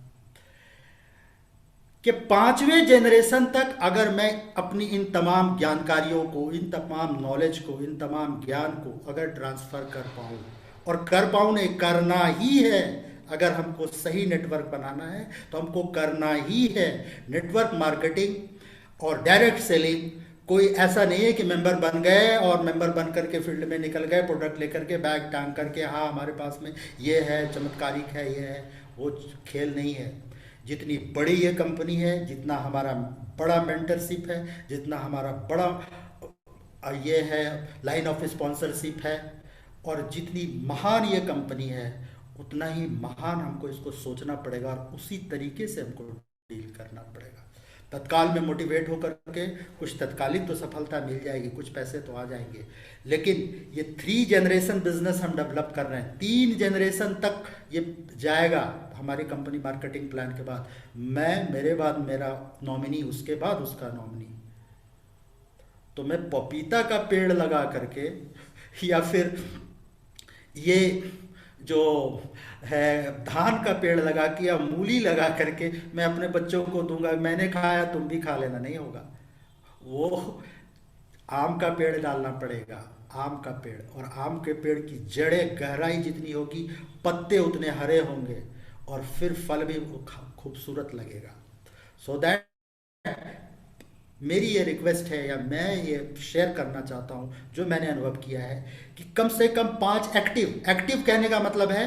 कि 5वें जनरेशन तक अगर मैं अपनी इन तमाम जानकारियों को, इन तमाम नॉलेज को, इन तमाम ज्ञान को अगर ट्रांसफ़र कर पाऊँ, और कर पाऊँ नहीं, करना ही है। अगर हमको सही नेटवर्क बनाना है तो हमको करना ही है। नेटवर्क मार्केटिंग और डायरेक्ट सेलिंग कोई ऐसा नहीं है कि मेंबर बन गए और मेंबर बन करके फील्ड में निकल गए, प्रोडक्ट लेकर के, बैग टांग करके, हाँ हमारे पास में ये है, चमत्कारिक है, ये है, वो खेल नहीं है। जितनी बड़ी ये कंपनी है, जितना हमारा बड़ा मेंटरशिप है, जितना हमारा बड़ा ये है लाइन ऑफ स्पॉन्सरशिप है, और जितनी महान ये कंपनी है, उतना ही महान हमको इसको सोचना पड़ेगा और उसी तरीके से हमको डील करना पड़ेगा। तत्काल में मोटिवेट होकर के कुछ तत्कालिक तो सफलता मिल जाएगी, कुछ पैसे तो आ जाएंगे, लेकिन ये 3 जनरेशन बिजनेस हम डेवलप कर रहे हैं, 3 जनरेशन तक ये जाएगा हमारी कंपनी मार्केटिंग प्लान के बाद। मैं, मेरे बाद मेरा नॉमिनी, उसके बाद उसका नॉमिनी। तो मैं पपीता का पेड़ लगा करके या फिर ये जो है धान का पेड़ लगा के या मूली लगा करके मैं अपने बच्चों को दूंगा, मैंने खाया तुम भी खा लेना, नहीं होगा। वो आम का पेड़ डालना पड़ेगा, आम का पेड़, और आम के पेड़ की जड़ें गहराई जितनी होगी, पत्ते उतने हरे होंगे, और फिर फल भी खूबसूरत लगेगा। सो दैट मेरी ये रिक्वेस्ट है, या मैं ये शेयर करना चाहता हूँ जो मैंने अनुभव किया है, कि कम से कम 5 एक्टिव कहने का मतलब है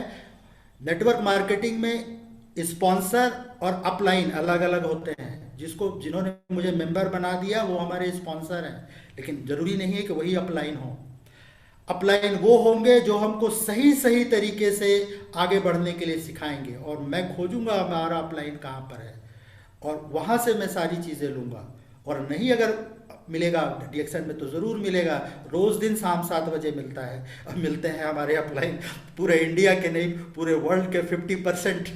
नेटवर्क मार्केटिंग में स्पॉन्सर और अपलाइन अलग अलग होते हैं। जिन्होंने मुझे मेंबर बना दिया वो हमारे स्पॉन्सर हैं, लेकिन ज़रूरी नहीं है कि वही अपलाइन हो। अपलाइन वो होंगे जो हमको सही सही तरीके से आगे बढ़ने के लिए सिखाएंगे, और मैं खोजूंगा हमारा अपलाइन कहाँ पर है और वहाँ से मैं सारी चीज़ें लूँगा। और नहीं अगर मिलेगा डीएक्सन में तो ज़रूर मिलेगा, रोज़ दिन शाम 7 बजे मिलता है। अब मिलते हैं हमारे अपलाइन, पूरे इंडिया के नहीं पूरे वर्ल्ड के 50%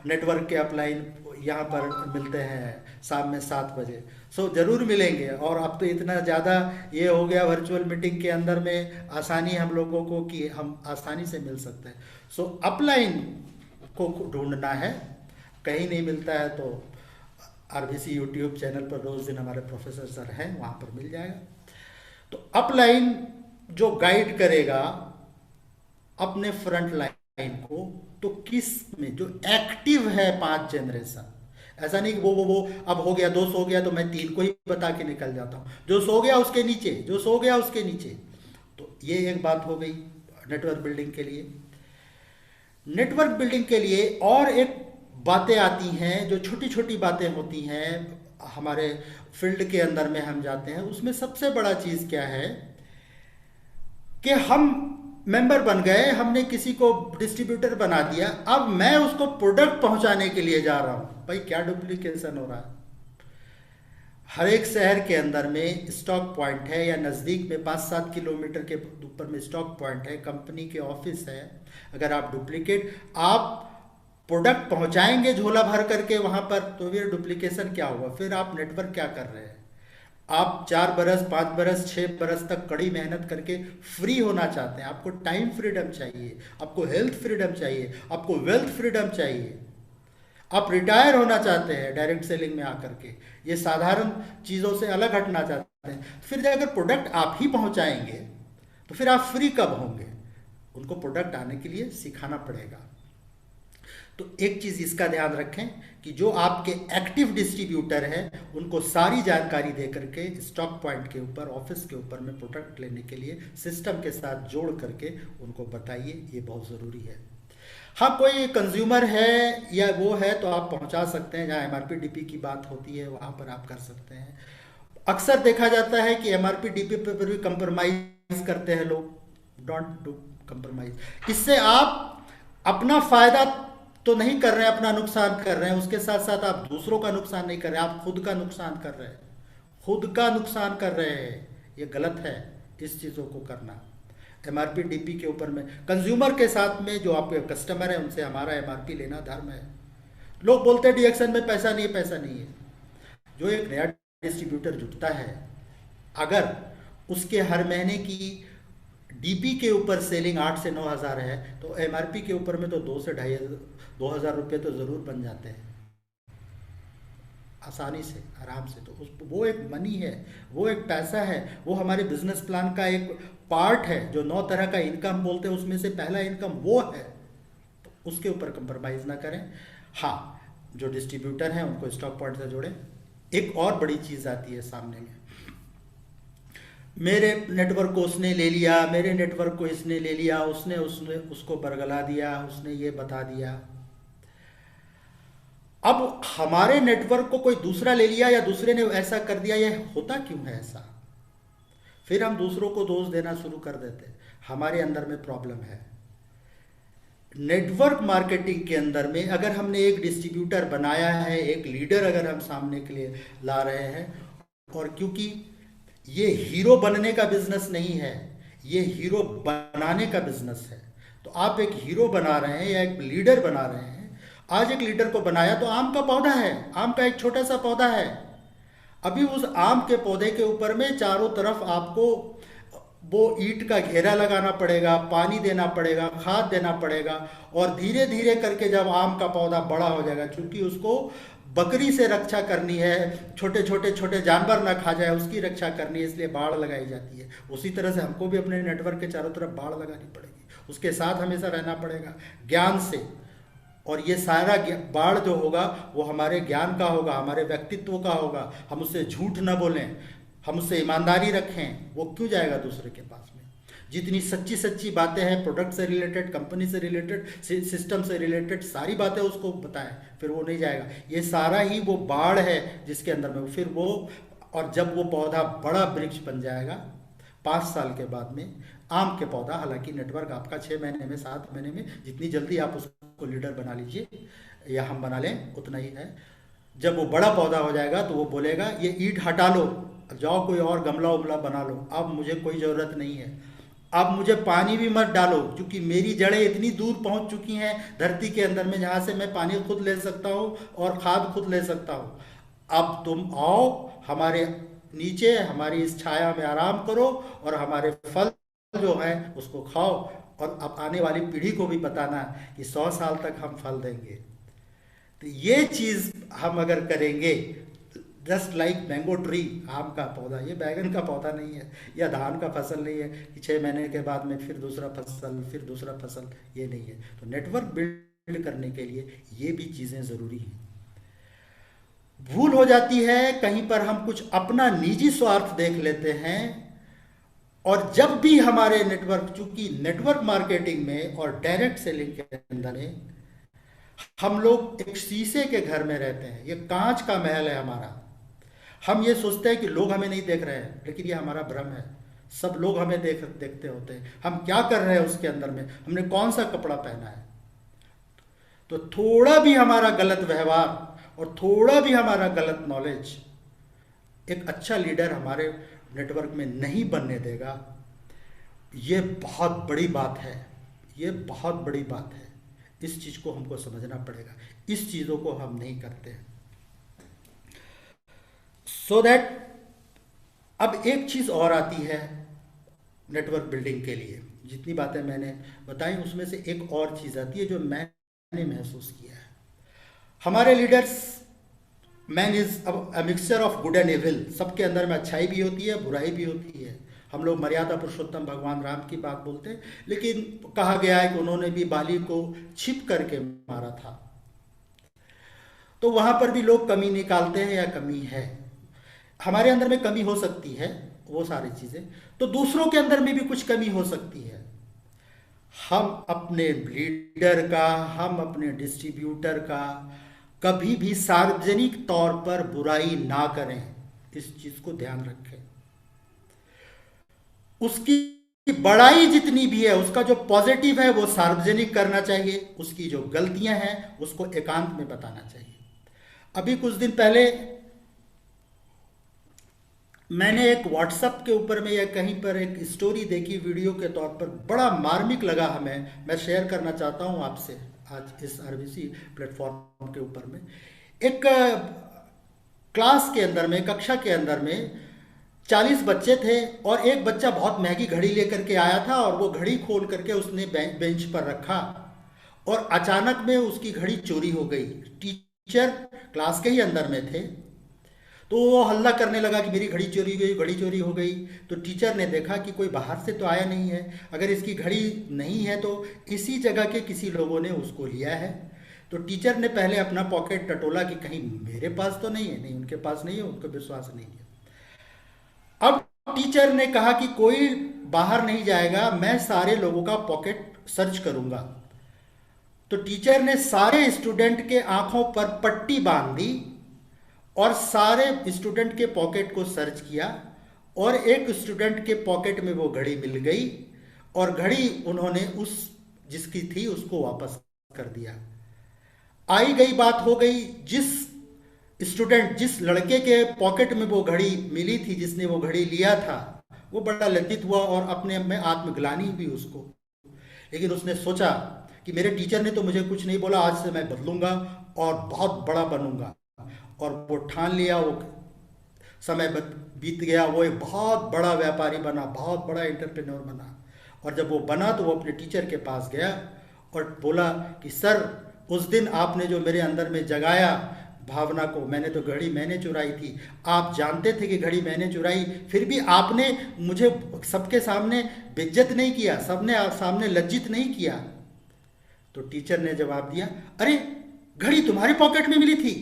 नेटवर्क के अपलाइन यहाँ पर मिलते हैं शाम में 7 बजे। सो ज़रूर मिलेंगे। और अब तो इतना ज़्यादा ये हो गया वर्चुअल मीटिंग के अंदर में आसानी हम लोगों को कि हम आसानी से मिल सकते हैं। सो अपलाइन को ढूंढना है, कहीं नहीं मिलता है तो आरबीसी यूट्यूब चैनल पर रोज़ दिन हमारे प्रोफेसर सर हैं, वहाँ पर मिल जाएगा। तो अपलाइन जो गाइड करेगा अपने फ्रंट लाइन को, तो किस में जो एक्टिव है 5 जनरेशन, ऐसा नहीं कि वो अब हो गया 2 सो गया तो मैं 3 को ही बता के निकल जाता हूँ, जो सो गया उसके नीचे, जो सो गया उसके नीचे। तो ये एक बात हो गई नेटवर्क बिल्डिंग के लिए। नेटवर्क बिल्डिंग के लिए और एक बातें आती हैं जो छोटी छोटी बातें होती हैं हमारे फील्ड के अंदर में हम जाते हैं। उसमें सबसे बड़ा चीज़ क्या है कि हम मेंबर बन गए, हमने किसी को डिस्ट्रीब्यूटर बना दिया, अब मैं उसको प्रोडक्ट पहुंचाने के लिए जा रहा हूं। भाई क्या डुप्लीकेशन हो रहा है। हर एक शहर के अंदर में स्टॉक पॉइंट है या नज़दीक में 5-7 किलोमीटर के ऊपर में स्टॉक पॉइंट है, कंपनी के ऑफिस है। अगर आप डुप्लीकेट आप प्रोडक्ट पहुंचाएंगे झोला भर करके वहां पर, तो फिर डुप्लीकेशन क्या हुआ। फिर आप नेटवर्क क्या कर रहे हैं। आप 4 बरस 5 बरस 6 बरस तक कड़ी मेहनत करके फ्री होना चाहते हैं, आपको टाइम फ्रीडम चाहिए, आपको हेल्थ फ्रीडम चाहिए, आपको वेल्थ फ्रीडम चाहिए, आप रिटायर होना चाहते हैं डायरेक्ट सेलिंग में आकर के, ये साधारण चीज़ों से अलग हटना चाहते हैं। फिर अगर प्रोडक्ट आप ही पहुंचाएंगे तो फिर आप फ्री कब होंगे। उनको प्रोडक्ट आने के लिए सिखाना पड़ेगा। तो एक चीज़ इसका ध्यान रखें कि जो आपके एक्टिव डिस्ट्रीब्यूटर हैं उनको सारी जानकारी दे करके स्टॉक पॉइंट के ऊपर, ऑफिस के ऊपर में प्रोडक्ट लेने के लिए सिस्टम के साथ जोड़ करके उनको बताइए, ये बहुत ज़रूरी है। हाँ, कोई कंज्यूमर है या वो है तो आप पहुंचा सकते हैं, जहाँ एमआरपी डीपी की बात होती है वहाँ पर आप कर सकते हैं। अक्सर देखा जाता है कि एमआरपी डीपी पर भी कंप्रोमाइज़ करते हैं लोग। Don't do compromise. इससे आप अपना फ़ायदा तो नहीं कर रहे हैं, अपना नुकसान कर रहे हैं, उसके साथ साथ आप दूसरों का नुकसान नहीं कर रहे हैं, आप खुद का नुकसान कर रहे हैं, खुद का नुकसान कर रहे हैं। ये गलत है इस चीज़ों को करना। एमआरपी डीपी के ऊपर में कंज्यूमर के साथ में जो आपके कस्टमर है उनसे हमारा एमआरपी लेना धर्म है। लोग बोलते हैं डीएक्सन में पैसा नहीं है, पैसा नहीं है। जो एक नया डिस्ट्रीब्यूटर जुटता है, अगर उसके हर महीने की डीपी के ऊपर सेलिंग 8 से 9 हज़ार है तो एमआरपी के ऊपर में तो 2 से 2,500 रुपये तो ज़रूर बन जाते हैं आसानी से, आराम से। तो वो एक मनी है, वो एक पैसा है, वो हमारे बिजनेस प्लान का एक पार्ट है। जो 9 तरह का इनकम बोलते हैं उसमें से पहला इनकम वो है, तो उसके ऊपर कंप्रोमाइज़ ना करें। हाँ, जो डिस्ट्रीब्यूटर हैं उनको स्टॉक पॉइंट से जोड़ें। एक और बड़ी चीज़ आती है सामने में, मेरे नेटवर्क को उसने ले लिया, मेरे नेटवर्क को इसने ले लिया, उसने उसको बरगला दिया, उसने ये बता दिया। अब हमारे नेटवर्क को कोई दूसरा ले लिया या दूसरे ने ऐसा कर दिया, ये होता क्यों है ऐसा। फिर हम दूसरों को दोष देना शुरू कर देते हैं। हमारे अंदर में प्रॉब्लम है। नेटवर्क मार्केटिंग के अंदर में अगर हमने एक डिस्ट्रीब्यूटर बनाया है, एक लीडर अगर हम सामने के लिए ला रहे हैं, और क्योंकि ये हीरो बनने का बिजनेस नहीं है, ये हीरो बनाने का बिजनेस है। तो आप एक हीरो बना रहे हैं या एक लीडर बना रहे हैं। आज एक लीडर को बनाया तो आम का पौधा है, आम का एक छोटा सा पौधा है। अभी उस आम के पौधे के ऊपर में चारों तरफ आपको वो ईंट का घेरा लगाना पड़ेगा, पानी देना पड़ेगा, खाद देना पड़ेगा, और धीरे धीरे करके जब आम का पौधा बड़ा हो जाएगा, क्योंकि उसको बकरी से रक्षा करनी है, छोटे जानवर ना खा जाए उसकी रक्षा करनी है, इसलिए बाड़ लगाई जाती है। उसी तरह से हमको भी अपने नेटवर्क के चारों तरफ बाड़ लगानी पड़ेगी, उसके साथ हमेशा रहना पड़ेगा ज्ञान से। और ये सारा बाड़ जो होगा वो हमारे ज्ञान का होगा, हमारे व्यक्तित्व का होगा। हम उससे झूठ ना बोलें, हम उससे ईमानदारी रखें, वो क्यों जाएगा दूसरे के पास में? जितनी सच्ची सच्ची बातें हैं प्रोडक्ट से रिलेटेड, कंपनी से रिलेटेड, सिस्टम से रिलेटेड, सारी बातें उसको बताएं, फिर वो नहीं जाएगा। ये सारा ही वो बाढ़ है जिसके अंदर में फिर वो, और जब वो पौधा बड़ा वृक्ष बन जाएगा 5 साल के बाद में, आम के पौधा, हालांकि नेटवर्क आपका 6 महीने में, 7 महीने में, जितनी जल्दी आप उसको लीडर बना लीजिए या हम बना लें उतना ही है। जब वो बड़ा पौधा हो जाएगा तो वो बोलेगा ये ईंट हटा लो, जाओ कोई और गमला उमला बना लो, अब मुझे कोई ज़रूरत नहीं है, अब मुझे पानी भी मत डालो, क्योंकि मेरी जड़ें इतनी दूर पहुंच चुकी हैं धरती के अंदर में जहाँ से मैं पानी खुद ले सकता हूँ और खाद खुद ले सकता हूँ। अब तुम आओ हमारे नीचे, हमारी इस छाया में आराम करो और हमारे फल जो है उसको खाओ, और अब आने वाली पीढ़ी को भी बताना कि 100 साल तक हम फल देंगे। तो ये चीज़ हम अगर करेंगे, जस्ट लाइक मैंगो ट्री, आम का पौधा, ये बैगन का पौधा नहीं है या धान का फसल नहीं है कि 6 महीने के बाद में फिर दूसरा फसल, फिर दूसरा फसल, ये नहीं है। तो नेटवर्क बिल्ड करने के लिए ये भी चीज़ें ज़रूरी हैं। भूल हो जाती है कहीं पर हम कुछ अपना निजी स्वार्थ देख लेते हैं, और जब भी हमारे नेटवर्क, चूंकि नेटवर्क मार्केटिंग में और डायरेक्ट सेलिंग के अंदर में हम लोग एक शीशे के घर में रहते हैं, ये कांच का महल है हमारा। हम ये सोचते हैं कि लोग हमें नहीं देख रहे हैं, लेकिन ये हमारा भ्रम है। सब लोग हमें देखते होते हैं, हम क्या कर रहे हैं उसके अंदर में, हमने कौन सा कपड़ा पहना है। तो थोड़ा भी हमारा गलत व्यवहार और थोड़ा भी हमारा गलत नॉलेज एक अच्छा लीडर हमारे नेटवर्क में नहीं बनने देगा। ये बहुत बड़ी बात है, ये बहुत बड़ी बात है। इस चीज़ को हमको समझना पड़ेगा, इस चीज़ों को हम नहीं करते हैं। सो दैट अब एक चीज़ और आती है नेटवर्क बिल्डिंग के लिए। जितनी बातें मैंने बताई उसमें से एक और चीज़ आती है जो मैंने महसूस किया है। हमारे leaders, man is a mixture of good and evil, सबके अंदर में अच्छाई भी होती है, बुराई भी होती है। हम लोग मर्यादा पुरुषोत्तम भगवान राम की बात बोलते हैं, लेकिन कहा गया है कि उन्होंने भी बाली को छिप करके मारा था। तो वहां पर भी लोग कमी निकालते हैं या कमी है, हमारे अंदर में कमी हो सकती है, वो सारी चीजें। तो दूसरों के अंदर में भी कुछ कमी हो सकती है। हम अपने लीडर का, हम अपने डिस्ट्रीब्यूटर का कभी भी सार्वजनिक तौर पर बुराई ना करें, इस चीज को ध्यान रखें। उसकी बड़ाई जितनी भी है, उसका जो पॉजिटिव है वो सार्वजनिक करना चाहिए, उसकी जो गलतियां हैं उसको एकांत में बताना चाहिए। अभी कुछ दिन पहले मैंने एक व्हाट्सएप के ऊपर में या कहीं पर एक स्टोरी देखी वीडियो के तौर पर, बड़ा मार्मिक लगा हमें, मैं शेयर करना चाहता हूं आपसे आज इस आरबीसी प्लेटफॉर्म के ऊपर में। एक क्लास के अंदर में, कक्षा के अंदर में 40 बच्चे थे और एक बच्चा बहुत महंगी घड़ी लेकर के आया था और वो घड़ी खोल करके उसने बेंच पर रखा और अचानक में उसकी घड़ी चोरी हो गई। टीचर क्लास के ही अंदर में थे, तो वो हल्ला करने लगा कि मेरी घड़ी चोरी गई, घड़ी चोरी हो गई। तो टीचर ने देखा कि कोई बाहर से तो आया नहीं है, अगर इसकी घड़ी नहीं है तो इसी जगह के किसी लोगों ने उसको लिया है। तो टीचर ने पहले अपना पॉकेट टटोला कि कहीं मेरे पास तो नहीं है, नहीं उनके पास नहीं है, उनको विश्वास नहीं है। अब टीचर ने कहा कि कोई बाहर नहीं जाएगा, मैं सारे लोगों का पॉकेट सर्च करूंगा। तो टीचर ने सारे स्टूडेंट के आंखों पर पट्टी बांध दी और सारे स्टूडेंट के पॉकेट को सर्च किया और एक स्टूडेंट के पॉकेट में वो घड़ी मिल गई और घड़ी उन्होंने उस जिसकी थी उसको वापस कर दिया। आई गई बात हो गई, जिस लड़के के पॉकेट में वो घड़ी मिली थी, जिसने वो घड़ी लिया था, वो बड़ा लज्जित हुआ और अपने में आत्मग्लानि हुई उसको। लेकिन उसने सोचा कि मेरे टीचर ने तो मुझे कुछ नहीं बोला, आज से मैं बदलूंगा और बहुत बड़ा बनूंगा। और वो ठान लिया। वो समय बीत गया, वो एक बहुत बड़ा व्यापारी बना, बहुत बड़ा एंटरप्रेन्योर बना। और जब वो बना तो वो अपने टीचर के पास गया और बोला कि सर, उस दिन आपने जो मेरे अंदर में जगाया भावना को, मैंने चुराई थी, आप जानते थे कि घड़ी मैंने चुराई, फिर भी आपने मुझे सबके सामने बेइज्जत नहीं किया, सबने सामने लज्जित नहीं किया। तो टीचर ने जवाब दिया, अरे घड़ी तुम्हारे पॉकेट में मिली थी,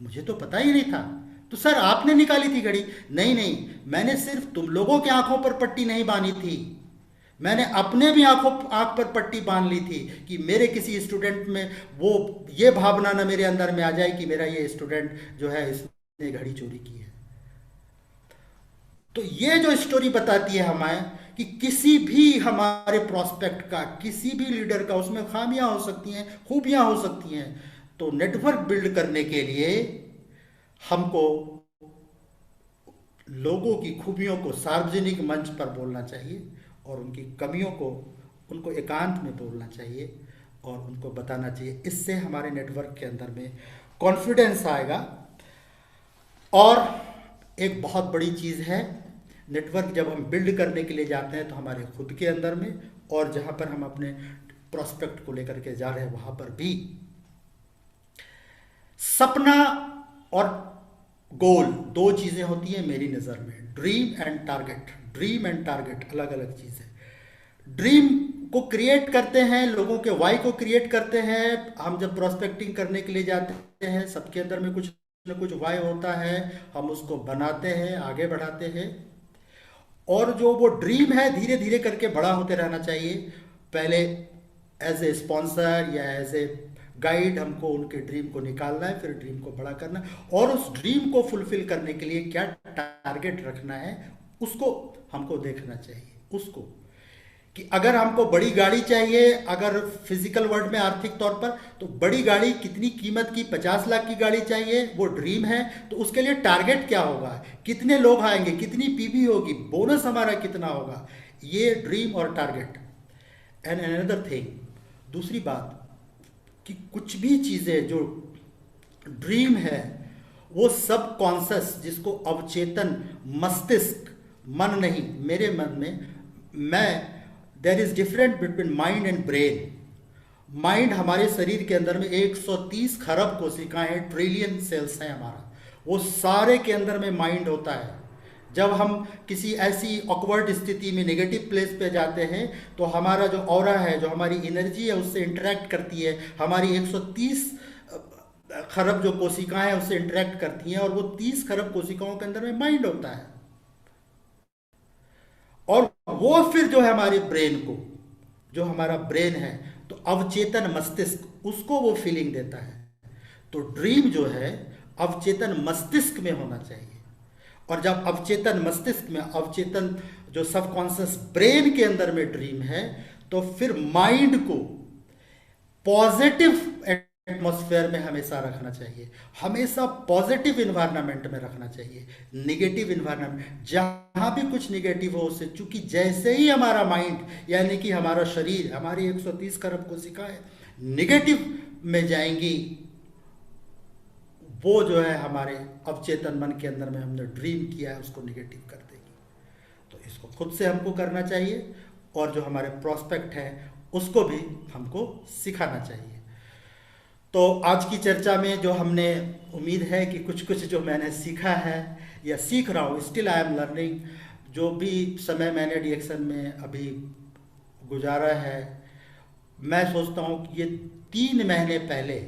मुझे तो पता ही नहीं था, तो सर आपने निकाली थी घड़ी? नहीं नहीं, मैंने सिर्फ तुम लोगों की आंखों पर पट्टी नहीं बांधी थी, मैंने अपने भी आंख पर पट्टी बांध ली थी कि मेरे किसी स्टूडेंट में वो ये भावना ना मेरे अंदर में आ जाए कि मेरा ये स्टूडेंट जो है इसने घड़ी चोरी की है। तो ये जो स्टोरी बताती है हमें कि किसी भी हमारे प्रोस्पेक्ट का, किसी भी लीडर का, उसमें खामियां हो सकती हैं, खूबियां हो सकती हैं। तो नेटवर्क बिल्ड करने के लिए हमको लोगों की खूबियों को सार्वजनिक मंच पर बोलना चाहिए और उनकी कमियों को उनको एकांत में बोलना चाहिए और उनको बताना चाहिए। इससे हमारे नेटवर्क के अंदर में कॉन्फिडेंस आएगा। और एक बहुत बड़ी चीज़ है, नेटवर्क जब हम बिल्ड करने के लिए जाते हैं तो हमारे खुद के अंदर में और जहाँ पर हम अपने प्रोस्पेक्ट को लेकर के जा रहे हैं वहाँ पर भी सपना और गोल दो चीज़ें होती हैं मेरी नज़र में। Dream and target, dream and target अलग अलग चीज़ है। ड्रीम को क्रिएट करते हैं, लोगों के वाई को क्रिएट करते हैं। हम जब प्रोस्पेक्टिंग करने के लिए जाते हैं सबके अंदर में कुछ न कुछ वाई होता है, हम उसको बनाते हैं, आगे बढ़ाते हैं। और जो वो ड्रीम है धीरे धीरे करके बड़ा होते रहना चाहिए। पहले एज ए स्पॉन्सर या एज ए गाइड हमको उनके ड्रीम को निकालना है, फिर ड्रीम को बड़ा करना है और उस ड्रीम को फुलफिल करने के लिए क्या टारगेट रखना है उसको हमको देखना चाहिए। उसको कि अगर हमको बड़ी गाड़ी चाहिए, अगर फिजिकल वर्ल्ड में आर्थिक तौर पर, तो बड़ी गाड़ी कितनी कीमत की, 50 लाख की गाड़ी चाहिए, वो ड्रीम है। तो उसके लिए टारगेट क्या होगा, कितने लोग आएंगे, कितनी पीवी होगी, बोनस हमारा कितना होगा, ये ड्रीम और टारगेट। एंड अनदर थिंग, दूसरी बात कि कुछ भी चीज़ें जो ड्रीम है वो सब कॉन्शस, जिसको अवचेतन मस्तिष्क, मन नहीं, मेरे मन में there is different between mind and brain. Mind हमारे शरीर के अंदर में 130 खरब कोशिकाएं हैं, ट्रिलियन सेल्स हैं हमारा, वो सारे के अंदर में माइंड होता है। जब हम किसी ऐसी ऑकवर्ड स्थिति में नेगेटिव प्लेस पे जाते हैं तो हमारा जो ऑरा है, जो हमारी एनर्जी है उससे इंटरेक्ट करती है, हमारी 130 खरब जो कोशिकाएं हैं उससे इंटरेक्ट करती हैं और वो 30 खरब कोशिकाओं के अंदर में माइंड होता है। और वो फिर जो है हमारे ब्रेन को, जो हमारा ब्रेन है तो अवचेतन मस्तिष्क, उसको वो फीलिंग देता है। तो ड्रीम जो है अवचेतन मस्तिष्क में होना चाहिए। और जब अवचेतन मस्तिष्क में, अवचेतन जो सबकॉन्शियस ब्रेन के अंदर में ड्रीम है, तो फिर माइंड को पॉजिटिव एटमॉस्फेयर में हमेशा रखना चाहिए, हमेशा पॉजिटिव इन्वायरमेंट में रखना चाहिए। नेगेटिव इन्वायरमेंट, जहां भी कुछ नेगेटिव हो उससे, चूंकि जैसे ही हमारा माइंड यानी कि हमारा शरीर, हमारी 130 खरब कोशिकाएं नेगेटिव में जाएंगी, वो जो है हमारे अवचेतन मन के अंदर में हमने ड्रीम किया है उसको निगेटिव कर देगी। तो इसको खुद से हमको करना चाहिए और जो हमारे प्रोस्पेक्ट है उसको भी हमको सिखाना चाहिए। तो आज की चर्चा में जो हमने, उम्मीद है कि कुछ कुछ जो मैंने सीखा है या सीख रहा हूँ, स्टिल आई एम लर्निंग। जो भी समय मैंने डीएक्सन में अभी गुजारा है, मैं सोचता हूँ कि ये 3 महीने पहले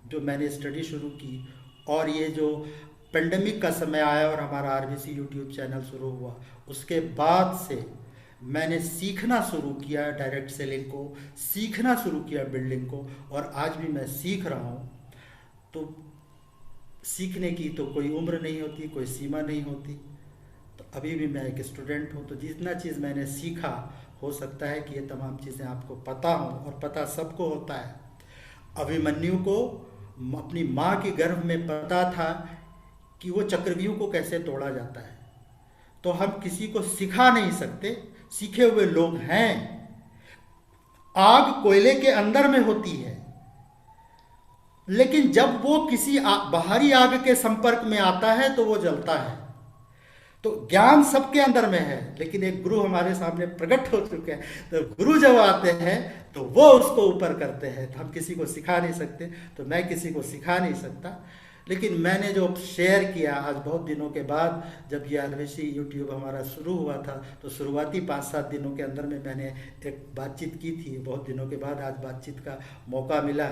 जो मैंने स्टडी शुरू की और ये जो पेंडेमिक का समय आया और हमारा आरबीसी यूट्यूब चैनल शुरू हुआ, उसके बाद से मैंने सीखना शुरू किया डायरेक्ट सेलिंग को, सीखना शुरू किया बिल्डिंग को, और आज भी मैं सीख रहा हूँ। तो सीखने की तो कोई उम्र नहीं होती, कोई सीमा नहीं होती। तो अभी भी मैं एक स्टूडेंट हूँ, तो जितना चीज़ मैंने सीखा, हो सकता है कि ये तमाम चीज़ें आपको पता हों, और पता सबको होता है। अभिमन्यु को अपनी माँ के गर्भ में पता था कि वो चक्रव्यूह को कैसे तोड़ा जाता है। तो हम किसी को सिखा नहीं सकते, सीखे हुए लोग हैं। आग कोयले के अंदर में होती है, लेकिन जब वो किसी बाहरी आग के संपर्क में आता है तो वो जलता है। तो ज्ञान सबके अंदर में है, लेकिन एक गुरु हमारे सामने प्रकट हो चुके हैं, तो गुरु जब आते हैं तो वो उसको ऊपर करते हैं। तो हम किसी को सिखा नहीं सकते, तो मैं किसी को सिखा नहीं सकता। लेकिन मैंने जो शेयर किया आज बहुत दिनों के बाद, जब ये आरबीसी यूट्यूब हमारा शुरू हुआ था, तो शुरुआती 5-7 दिनों के अंदर में मैंने एक बातचीत की थी। बहुत दिनों के बाद आज बातचीत का मौका मिला,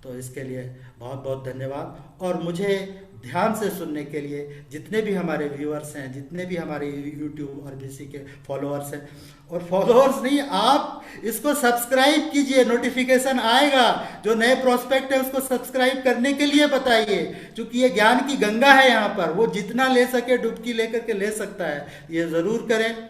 तो इसके लिए बहुत बहुत धन्यवाद। और मुझे ध्यान से सुनने के लिए। जितने भी हमारे व्यूअर्स हैं, जितने भी हमारे यूट्यूब और बीसी के फॉलोअर्स हैं, और फॉलोअर्स नहीं, आप इसको सब्सक्राइब कीजिए, नोटिफिकेशन आएगा। जो नए प्रोस्पेक्ट है उसको सब्सक्राइब करने के लिए बताइए, क्योंकि ये ज्ञान की गंगा है यहाँ पर, वो जितना ले सके डुबकी लेकर के ले सकता है, ये ज़रूर करें।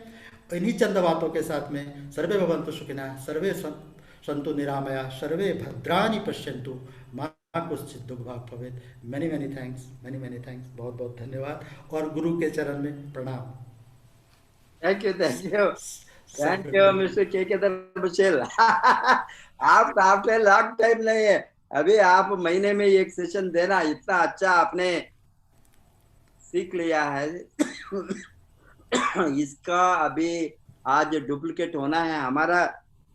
इन्हीं चंद बातों के साथ में सर्वे भवन्तु सुखिनः, सर्वे सन्तु निरामया, सर्वे भद्राणि पश्यन्तु, माँ कुछ दुर्भाग भवेत्। Many many thanks, many many thanks, बहुत बहुत धन्यवाद, और गुरु के चरण में प्रणाम। Thank you thank you mister के दरबशेल। आप आपने लॉन्ग टाइम नहीं है, अभी आप महीने में एक सेशन देना, इतना अच्छा आपने सीख लिया है। इसका अभी आज डुप्लीकेट होना है। हमारा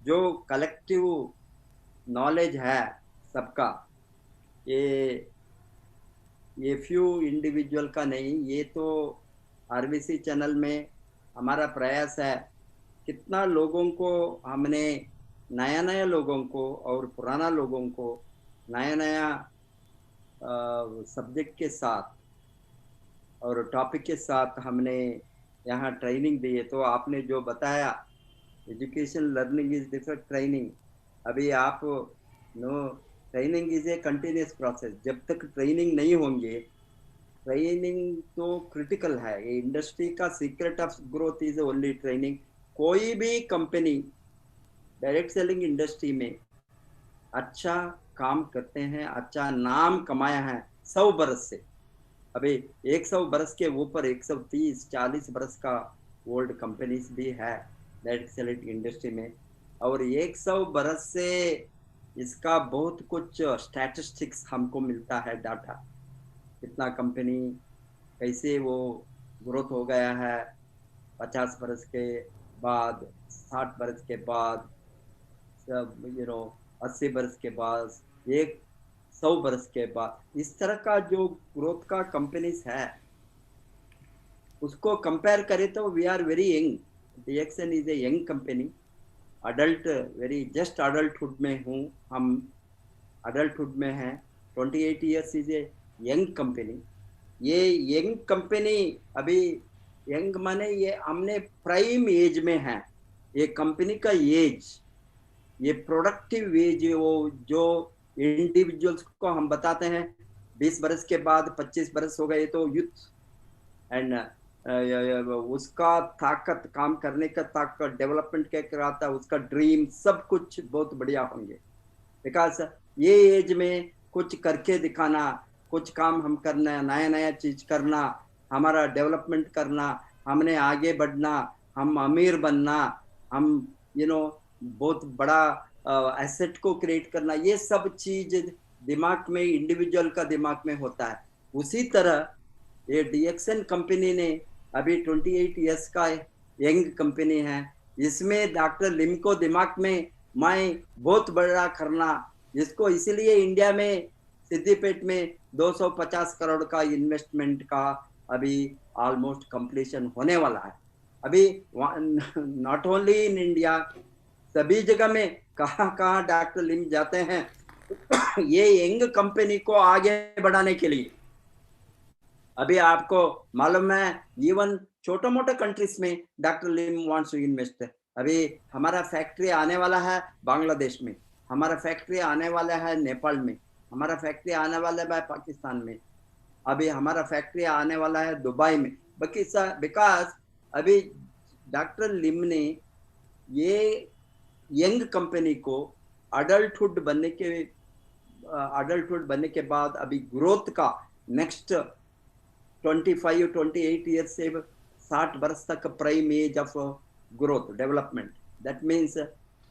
जो कलेक्टिव नॉलेज है सबका, ये फ्यू इंडिविजुअल का नहीं, ये तो आरबीसी चैनल में हमारा प्रयास है। कितना लोगों को हमने, नया नया लोगों को और पुराना लोगों को नया नया सब्जेक्ट के साथ और टॉपिक के साथ हमने यहाँ ट्रेनिंग दी है। तो आपने जो बताया, education learning is different training. अभी आप know, training is a continuous process. जब तक ट्रेनिंग नहीं होंगे, ट्रेनिंग तो क्रिटिकल है। ये इंडस्ट्री का secret of growth is only training. कोई भी कंपनी डायरेक्ट सेलिंग इंडस्ट्री में अच्छा काम करते हैं, अच्छा नाम कमाया है 100 बरस से। अभी 100 बरस के ऊपर 130-40 बरस का ओल्ड कंपनीज भी है डायरेक्ट सेलिंग इंडस्ट्री में, और 100 बरस से इसका बहुत कुछ स्टैटिस्टिक्स हमको मिलता है, डाटा, कितना कंपनी कैसे वो ग्रोथ हो गया है 50 बरस के बाद, 60 बरस के बाद, सब 80 बरस के बाद, 100 बरस के बाद। इस तरह का जो ग्रोथ का कंपनीज है उसको कंपेयर करें तो we are very young. DXN is a young company, adult, very just adulthood में हूँ, हम अडल्टहुड में हैं। 28 years is a young company. ये यंग कंपनी, अभी यंग माने ये हमने प्राइम एज में है। ये कंपनी का एज, ये प्रोडक्टिव एज, वो जो इंडिविजुअल्स को हम बताते हैं 20 बरस के बाद 25 बरस हो गए तो यूथ, एंड उसका ताकत, काम करने का ताकत, डेवलपमेंट क्या कराता है, उसका ड्रीम, सब कुछ बहुत बढ़िया होंगे। बिकॉज ये एज में कुछ करके दिखाना, कुछ काम हम करना, नया नया चीज करना, हमारा डेवलपमेंट करना, हमने आगे बढ़ना, हम अमीर बनना, हम बहुत बड़ा एसेट को क्रिएट करना, ये सब चीज दिमाग में, इंडिविजुअल का दिमाग में होता है। उसी तरह ये DXN कंपनी ने अभी 28 इयर्स का यंग कंपनी है, इसमें डॉक्टर लिम को दिमाग में मैं बहुत बड़ा करना, जिसको इसीलिए इंडिया में सिद्दीपेट में 250 करोड़ का इन्वेस्टमेंट का अभी ऑलमोस्ट कंप्लीशन होने वाला है। अभी नॉट ओनली इन इंडिया, सभी जगह में कहाँ डॉक्टर लिम जाते हैं ये यंग कंपनी को आगे बढ़ाने के लिए। अभी आपको मालूम है, इवन छोटे मोटे कंट्रीज में doctor Lim wants to invest. अभी हमारा फैक्ट्री आने वाला है बांग्लादेश में, हमारा फैक्ट्री आने वाला है नेपाल में, हमारा फैक्ट्री आने वाला है पाकिस्तान में, अभी हमारा फैक्ट्री आने वाला है दुबई में। बिकॉज अभी डॉक्टर लिम ने ये यंग कंपनी को अडल्टहुड बनने के बाद अभी ग्रोथ का नेक्स्ट 25-28 ईयर्स से 60 बरस तक prime age of growth development. That means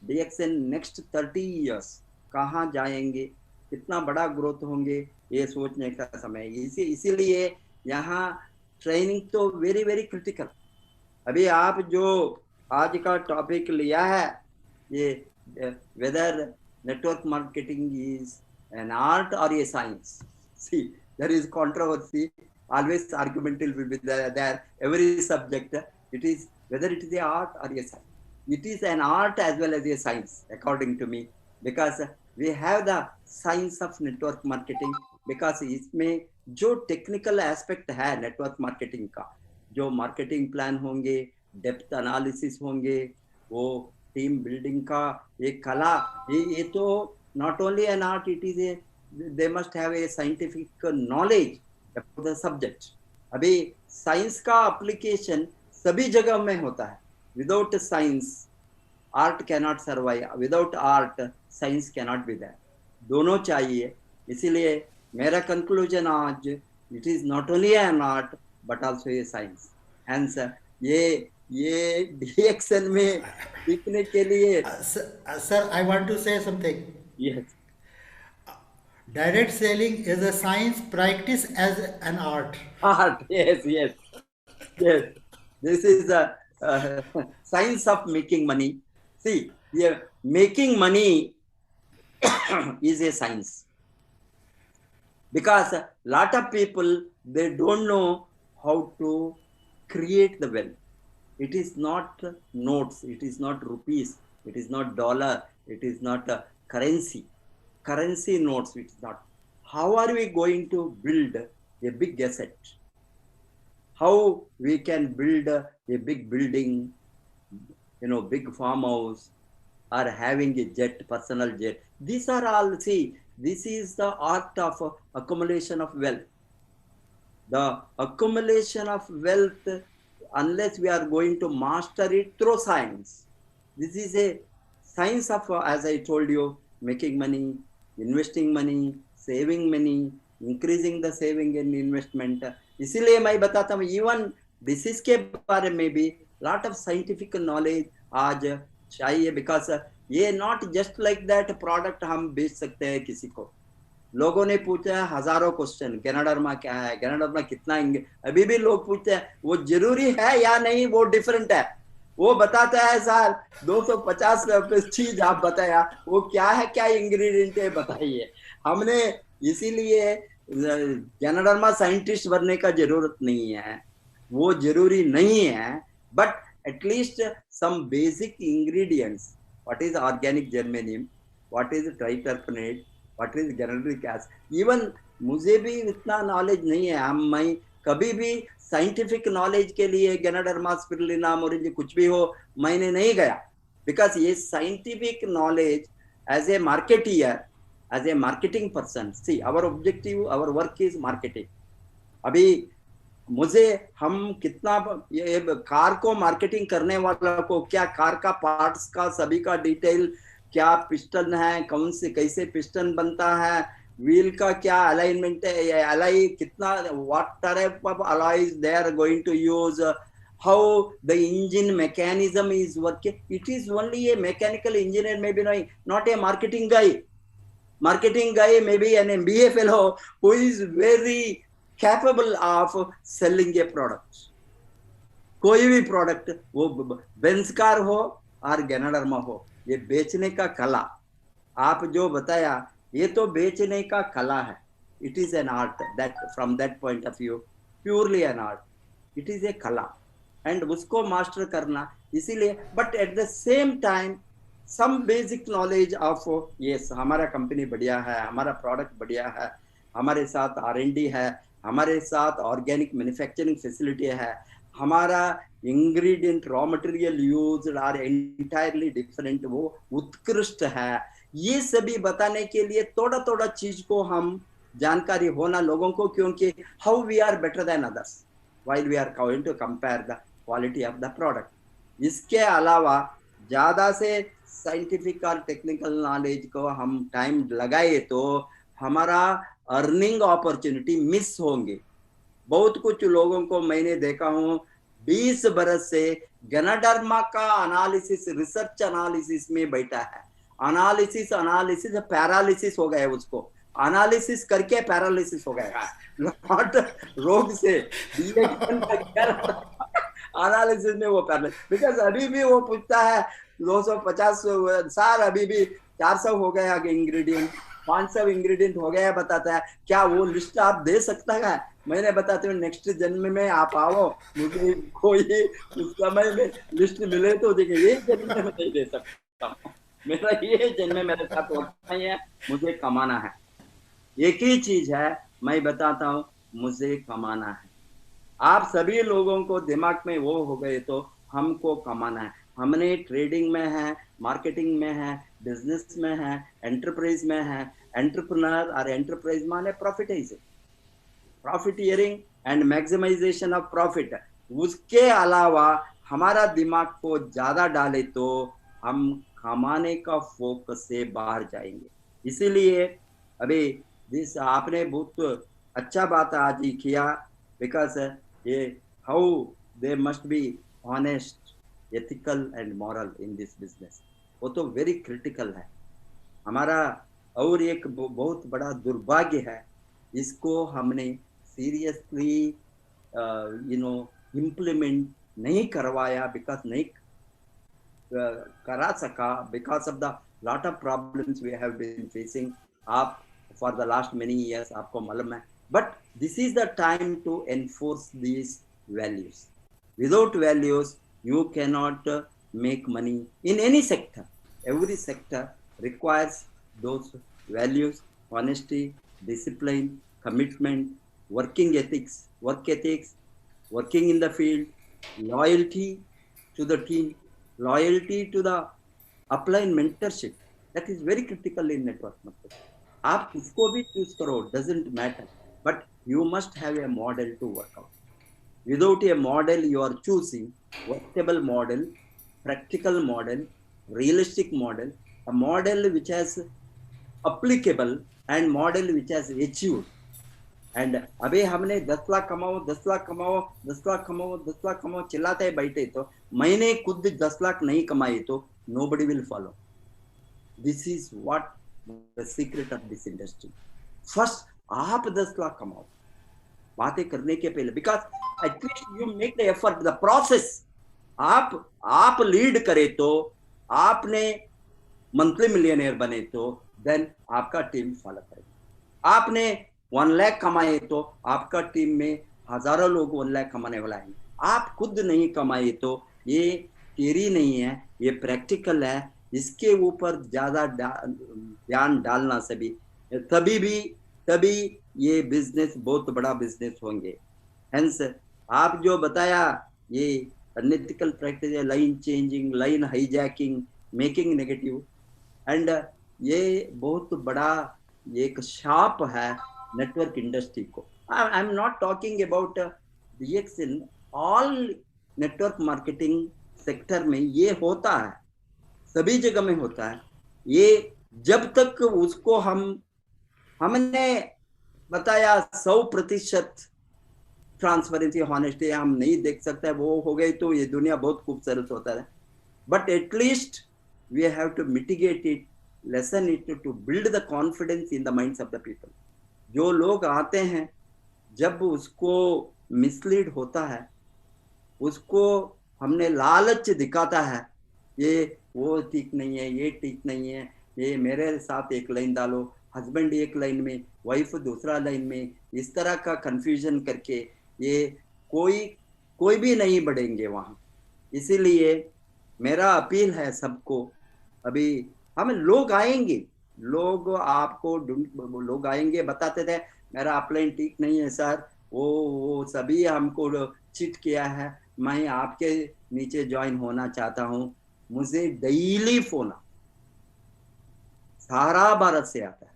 DXN next 30 years कहाँ जाएंगे, कितना बड़ा ग्रोथ होंगे, ये सोचने का समय है। इसीलिए यहाँ ट्रेनिंग तो वेरी वेरी क्रिटिकल। अभी आप जो आज का टॉपिक लिया है, ये whether network marketing is an art और a science. See there is controversy, always argument will be there, every subject, it is whether it is a art or a science. It is an art as well as a science according to me, because we have the science of network marketing, because इसमें जो technical aspect है network marketing का, जो marketing plan होंगे, depth analysis होंगे, वो team building का एक कला, ये तो not only an art, it is a, they must have a scientific knowledge about the subject. अभी साइंस का एप्लीकेशन सभी जगह में होता है। Without science art cannot survive, without art science cannot be there, दोनों चाहिए। इसीलिए मेरा कंक्लूजन आज, it is not only an art but also a science. Hence ये डीएक्सएन में सीखने के लिए sir I want to say something. Yes, direct selling is a science practice as an art. art, yes, yes, yes, this is a science of making money. See, yeah, making money is a science, because a lot of people, they don't know how to create the wealth. It is not notes, it is not rupees, it is not dollar, it is not currency notes, it is not. How are we going to build a big asset? How we can build a big building, big farmhouse, or having a jet, personal jet? These are all, see, this is the art of accumulation of wealth. The accumulation of wealth, unless we are going to master it through science. This is a science of, as I told you, making money, investing money, saving money, increasing the saving and investment. इसीलिए मैं बताता हूँ, even disease के बारे में भी lot of scientific knowledge आज चाहिए, बिकॉज ये not just like that product हम बेच सकते हैं किसी को। लोगों ने पूछा है हजारों क्वेश्चन, गैनाडर्मा क्या है, गैनाडर्मा कितना, अभी भी लोग पूछते हैं वो जरूरी है या नहीं, वो डिफरेंट है। वो बताता है सर 250 चीज आप बताया, वो क्या है, क्या इंग्रेडिएंट है बताइए। हमने इसीलिए गैनाडर्मा साइंटिस्ट बनने का जरूरत नहीं है, वो जरूरी नहीं है, but at least some basic ingredients, what is organic germanium, what is triterpenoid, what is ganoderic acid. Even मुझे भी इतना नॉलेज नहीं है, मैं कभी भी साइंटिफिक नॉलेज के लिए गैनाडर्मा स्पिरुलिना मोरिंजी कुछ भी हो मैंने नहीं गया, बिकॉज ये scientific knowledge as a marketeer, as a marketing person, see, our objective, our work is marketing. अभी मुझे हम कितना ये कार को मार्केटिंग करने वाला को, क्या कार का पार्ट्स का सभी का डिटेल, क्या पिस्टन है, कौन से कैसे पिस्टन बनता है, व्हील का क्या अलाइनमेंट है, ये अलाई कितना, what type of alloys they are going to use, how the engine mechanism is working. It is only a mechanical engineer, maybe not a marketing guy. Marketing guy may be an MBA fellow who is very capable of selling a product. कोई भी product, वो Benz car हो और गैनाडर्मा हो, ये बेचने का कला, आप जो बताया ये तो बेचने का कला है. It is an art, that from that point of view, purely an art. It is a कला and उसको मास्टर करना. इसीलिए but at the same time some basic knowledge of yes, हमारा कंपनी बढ़िया है, हमारा प्रोडक्ट बढ़िया है, हमारे साथ R&D है, हमारे साथ ऑर्गेनिक मैन्युफैक्चरिंग फैसिलिटी है, हमारा ingredient raw material used are entirely different, वो उत्कृष्ट है. ये सभी बताने के लिए थोड़ा थोड़ा चीज को हम जानकारी होना लोगों को, क्योंकि how we are better than others while we are going to compare the quality of the product. इसके अलावा ज्यादा से साइंटिफिक और टेक्निकल नॉलेज को हम टाइम लगाए तो हमारा अर्निंग अपॉर्चुनिटी मिस होंगे. बहुत कुछ लोगों को मैंने देखा हूँ 20 बरस से गैनाडर्मा का एनालिसिस, रिसर्च एनालिसिस में बैठा है. एनालिसिस पैरालिसिस हो गया, उसको एनालिसिस करके पैरालिसिस हो गया, नॉट रोग से एनालिसिस में वो पैरालिसिस. बिकॉज अभी भी वो पूछता है 250 साल, अभी भी 400 हो गया इंग्रेडिएंट, 500 इंग्रेडिएंट हो गया बताता है. क्या वो लिस्ट आप दे सकता है? मैंने बताते हूँ नेक्स्ट जन्म में आप आओ, मुझे कोई उस समय में लिस्ट मिले तो देखिए, ये जन्म में नहीं दे सकता, मेरा ये जन्म मेरे साथ होता ही है, मुझे कमाना है. एक ही चीज है, मैं बताता हूँ, मुझे कमाना है। आप सभी लोगों को दिमाग में वो हो गए तो हमको कमाना है। हमने ट्रेडिंग में है, मार्केटिंग में है, बिजनेस में है, एंटरप्राइज में है। एंटरप्रेन्योर और एंटरप्राइज माने profitizing, profiteering and maximisation of profit. उसके अलावा हमारा दिमाग को ज्यादा डाले तो हम कमाने का फोकस से बाहर जाएंगे। इसीलिए अभी दिस आपने बहुत अच्छा बात आज ही किया, बिकॉज ये how they must be honest, ethical and moral in this business, वो तो वेरी क्रिटिकल है हमारा। और एक बहुत बड़ा दुर्भाग्य है, इसको हमने सीरियसली इम्प्लीमेंट नहीं करवाया, बिकॉज नहीं करा सका, because of the lot of problems we have been facing आप for the last many years, आपको मालूम है। But this is the time to enforce these values. Without values you cannot make money in any sector. Every sector requires those values: honesty, discipline, commitment, working ethics, working in the field, loyalty to the team, loyalty to the upline mentorship. That is very critical in network marketing. आप किसको भी choose करो, doesn't matter, but you must have a model to work out. Without a model you are choosing, workable model, practical model, realistic model, a model which has applicable and model which has achieved. And अभी हमने 10 लाख कमाओ, 10 लाख कमाओ, 10 लाख कमाओ, 10 लाख कमाओ चिल्लाते हैं बैठे, तो मैंने खुद 10 लाख नहीं कमाए तो nobody will follow. This is what the secret of this industry. First आप 10 लाख कमाओ बातें करने के पहले, because at least you make the effort, the process. आप लीड करे तो, आपने मंथली मिलियनेयर बने तो देन आपका टीम फॉलो करेगा। आपने 1 लाख कमाए तो आपका टीम में हजारों लोग 1 लाख कमाने वाला है। आप खुद नहीं कमाए तो ये थियरी नहीं है, ये प्रैक्टिकल है। इसके ऊपर ज्यादा ध्यान डालना तभी ये बिजनेस बहुत बड़ा बिजनेस होंगे। हेंस आप जो बताया ये अनएथिकल प्रैक्टिस है, line changing, line hijacking, making negative, and ये बहुत बड़ा एक शाप है नेटवर्क इंडस्ट्री को। I am not talking about DXN, all network marketing sector में ये होता है, सभी जगह में होता है। ये जब तक उसको हमने बताया 100% ट्रांसपेरेंसी, हॉनेस्टी हम नहीं देख सकते, वो हो गई तो ये दुनिया बहुत खूबसूरत होता है। But at least we have to mitigate it, lessen it, to build the confidence in the minds of the people. जो लोग आते हैं, जब उसको मिसलीड होता है, उसको हमने लालच दिखाता है, ये वो ठीक नहीं है, ये ठीक नहीं है, ये मेरे साथ एक लाइन डालो, हस्बैंड एक लाइन में, वाइफ दूसरा लाइन में, इस तरह का कंफ्यूजन करके ये कोई भी नहीं बढ़ेंगे वहाँ। इसीलिए मेरा अपील है सबको, अभी हम लोग आएंगे, लोग आएंगे, बताते थे मेरा अपलाइन ठीक नहीं है सर, वो सभी हमको चीट किया है, मैं आपके नीचे ज्वाइन होना चाहता हूँ। मुझे डेली फोन सारा भारत से आता है।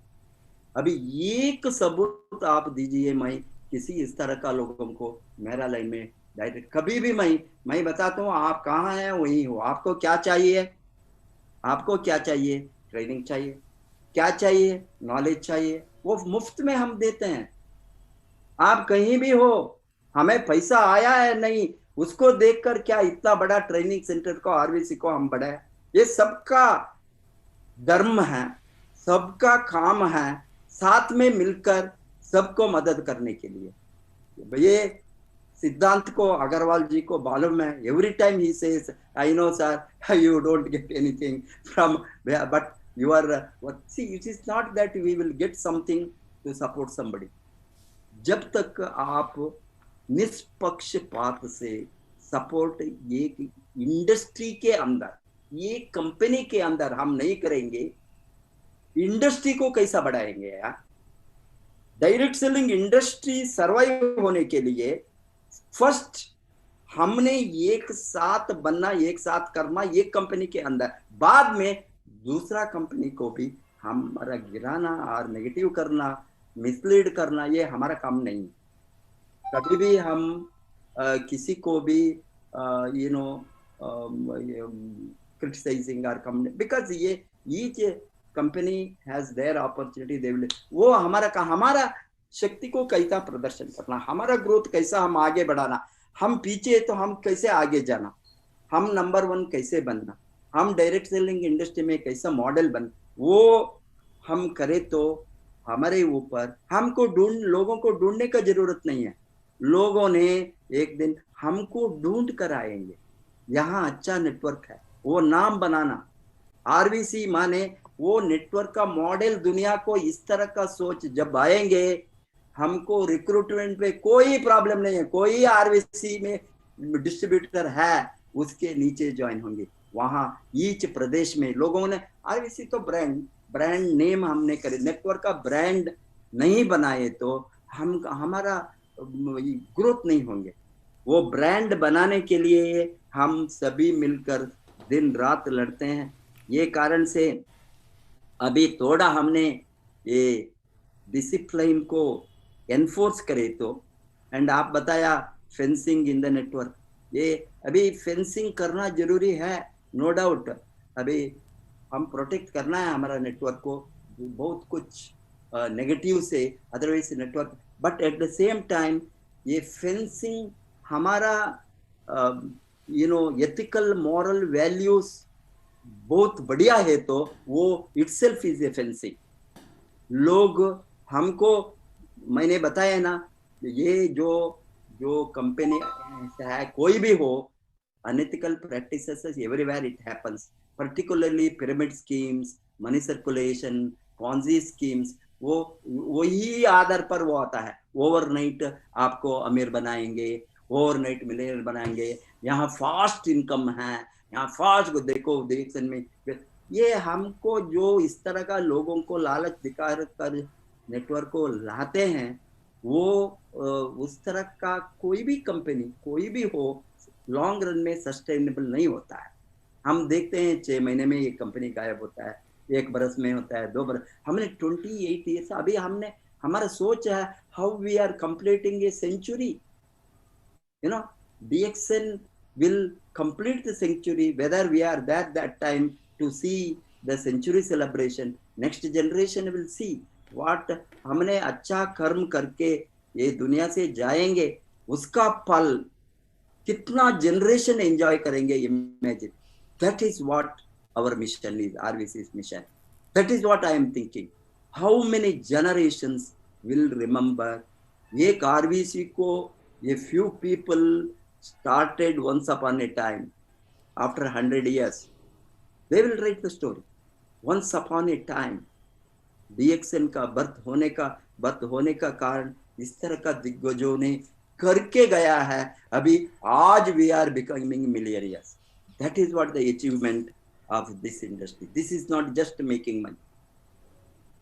अभी एक सबूत आप दीजिए, मैं किसी इस तरह का लोगों को मेरा लाइन में डायरेक्ट कभी भी मैं बताता हूँ, आप कहाँ हैं वहीं हो। आपको क्या चाहिए? आपको क्या चाहिए? ट्रेनिंग चाहिए, क्या चाहिए? नॉलेज चाहिए, वो मुफ्त में हम देते हैं। आप कहीं भी हो, हमें पैसा आया है नहीं उसको देखकर क्या इतना बड़ा ट्रेनिंग सेंटर को, RVC को हम बढ़ाए। ये सबका धर्म है, सबका काम है, साथ में मिलकर सबको मदद करने के लिए। ये सिद्धांत को अग्रवाल जी को मालूम है। Every time he says, I know sir you don't get anything from, but you are see, it is not that we will get something to support somebody. जब तक आप निष्पक्षपात से सपोर्ट ये इंडस्ट्री के अंदर, ये कंपनी के अंदर हम नहीं करेंगे, इंडस्ट्री को कैसा बढ़ाएंगे यार? डायरेक्ट सेलिंग इंडस्ट्री सर्वाइव होने के लिए फर्स्ट हमने एक साथ बनना, एक साथ करना एक कंपनी के अंदर, बाद में दूसरा कंपनी को भी हमारा गिराना और नेगेटिव करना, मिसलीड करना, ये हमारा काम नहीं। कभी भी हम किसी को भी यू नो क्रिटिसाइजिंग और कम, बिकॉज ये each company has their opportunity, they will, वो हमारा शक्ति को कैसा प्रदर्शन करना, हमारा ग्रोथ कैसा हम आगे बढ़ाना, हम पीछे तो हम कैसे आगे जाना, हम नंबर 1 कैसे बनना, हम डायरेक्ट सेलिंग इंडस्ट्री में कैसा मॉडल बन, वो हम करें तो हमारे ऊपर, हमको लोगों को ढूंढने का जरूरत नहीं है, लोगों ने एक दिन हमको ढूंढ कर आएंगे। यहाँ अच्छा नेटवर्क है, वो नाम बनाना, आरवीसी माने वो नेटवर्क का मॉडल, दुनिया को इस तरह का सोच जब आएंगे, हमको रिक्रूटमेंट पे कोई प्रॉब्लम नहीं है, कोई आरवीसी में डिस्ट्रीब्यूटर है उसके नीचे ज्वाइन होंगे। वहां ईच प्रदेश में लोगों ने, आरवीसी तो ब्रांड नेम हमने करे, नेटवर्क का ब्रांड नहीं बनाए तो हमारा ग्रोथ नहीं होंगे। वो ब्रांड बनाने के लिए हम सभी मिलकर दिन रात लड़ते हैं। ये कारण से अभी थोड़ा हमने ये डिसिप्लिन को एनफोर्स करे तो, एंड आप बताया फेंसिंग इन द नेटवर्क, ये अभी फेंसिंग करना जरूरी है, नो डाउट। अभी हम प्रोटेक्ट करना है हमारा नेटवर्क को बहुत कुछ नेगेटिव से, otherwise network, but at the same time ये फेंसिंग हमारा एथिकल मॉरल वैल्यूज बहुत बढ़िया है तो वो इटसेल्फ इज ए फेंसिंग। लोग हमको, मैंने बताया ना, ये जो कंपनी है कोई भी हो, unethical practices everywhere it happens, particularly pyramid schemes, money circulation, Ponzi schemes, वो वही आधार पर वो आता है। ओवरनाइट आपको अमीर बनाएंगे, ओवरनाइट मिलियनर बनाएंगे, यहाँ फास्ट इनकम है, यहाँ फास्ट को देखो डायरेक्शन में, ये हमको जो इस तरह का लोगों को लालच दिखा कर नेटवर्क को लाते हैं, वो उस तरह का कोई भी कंपनी कोई भी हो लॉन्ग रन में सस्टेनेबल नहीं होता है। हम देखते हैं 6 महीने में ये कंपनी गायब होता है, 1 बरस में होता है, 2 बरस। हमने 28 ईयर्स, अभी हमने हमारा सोच है how we are completing a century, you know, DXN will complete the century, whether we are there that time to see the century celebration, next generation will see what हमने अच्छा कर्म करके ये दुनिया से जाएंगे, उसका फल कितना जनरेशन एंजॉय करेंगे, imagine. That is what our mission is, RVC's mission. That is what I am thinking. How many generations will remember? एक RVC को ये few people started once upon a time, after 100 years, they will write the story. Once upon a time, DXN का birth होने का कारण इस तरह का दिग्गजों ने करके गया है। अभी आज we are becoming millionaires. That is what the achievement of this industry. This is not just making money.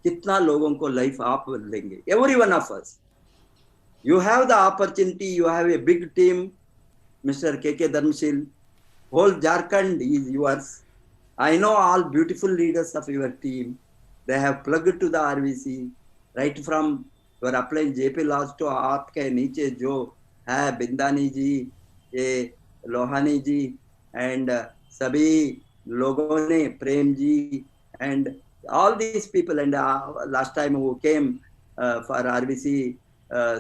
कितना लोगों को लाइफ आप देंगे, every one of us. You have the opportunity, you have a big team, Mr. KK Dharmshil, whole Jharkhand is yours. I know all beautiful leaders of your team. They have plugged to the RVC, right from your upline JP Laws to आपके नीचे जो है बिंदानी जी, ये लोहानी जी, and सभी लोगों ने, Prem ji, and all these people, and last time who came for RVC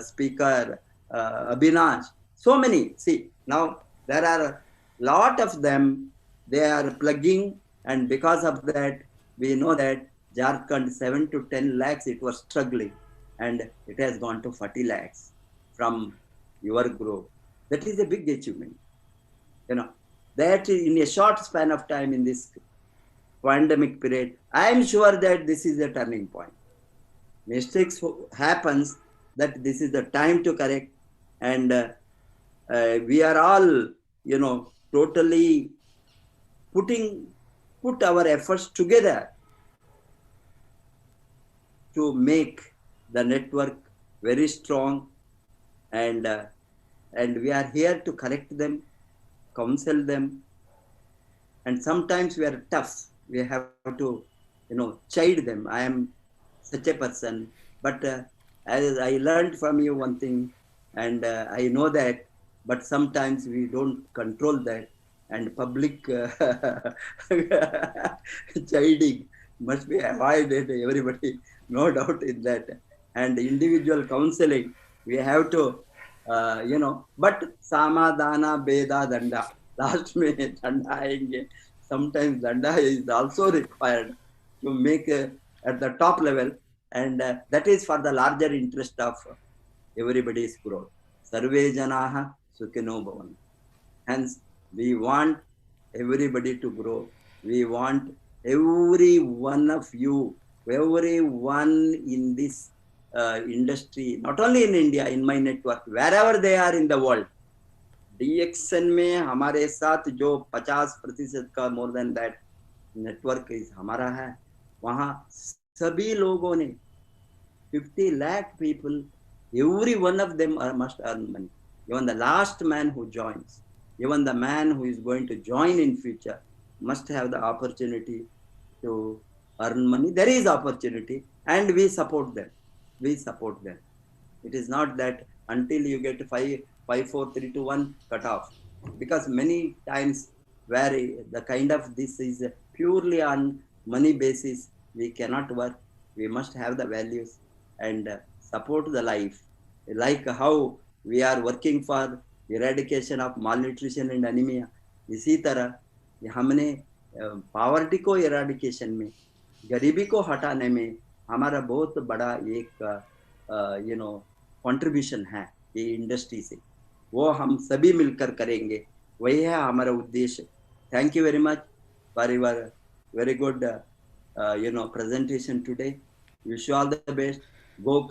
speaker, Abhinash, so many. See, now there are a lot of them, they are plugging, and because of that, we know that Jharkhand 7 to 10 lakhs, it was struggling, and it has gone to 40 lakhs from your growth. That is a big achievement. You know, that in a short span of time in this pandemic period, I am sure that this is a turning point. Mistakes happens, that this is the time to correct, and we are all, you know, totally put our efforts together to make the network very strong, and we are here to correct them, counsel them, and sometimes we are tough. We have to, chide them. I am such a person, but as I learned from you one thing, and I know that, but sometimes we don't control that, and public chiding must be avoided. Everybody, no doubt in that, and individual counseling we have to, but samadhana beda danda. Last में danda आएंगे. Sometimes danda is also required to make at the top level, and that is for the larger interest of everybody's growth. Sarve janaha sukhino bhavantu. Hence, we want everybody to grow. We want every one of you, everyone in this industry, not only in India, in my network, wherever they are in the world. DXN में हमारे साथ जो 50% का more than that network is हमारा है, वहाँ सभी लोगों ने 50 lakh people, every one of them must earn money. Even the last man who joins, even the man who is going to join in future must have the opportunity to earn money. There is opportunity, and we support them. We support them. It is not that until you get 5, 4, 3, 2, 1 cut off, because many times where the kind of this is purely on money basis, we cannot work. We must have the values and support the life, like how we are working for eradication of malnutrition and anemia. इसी तरह हमने poverty को eradication में, गरीबी को हटाने में हमारा बहुत बड़ा एक कंट्रीब्यूशन है ये इंडस्ट्री से, वो हम सभी मिलकर करेंगे, वही है हमारा उद्देश्य. Thank you very much for your very good presentation today. Wish you all the best. Go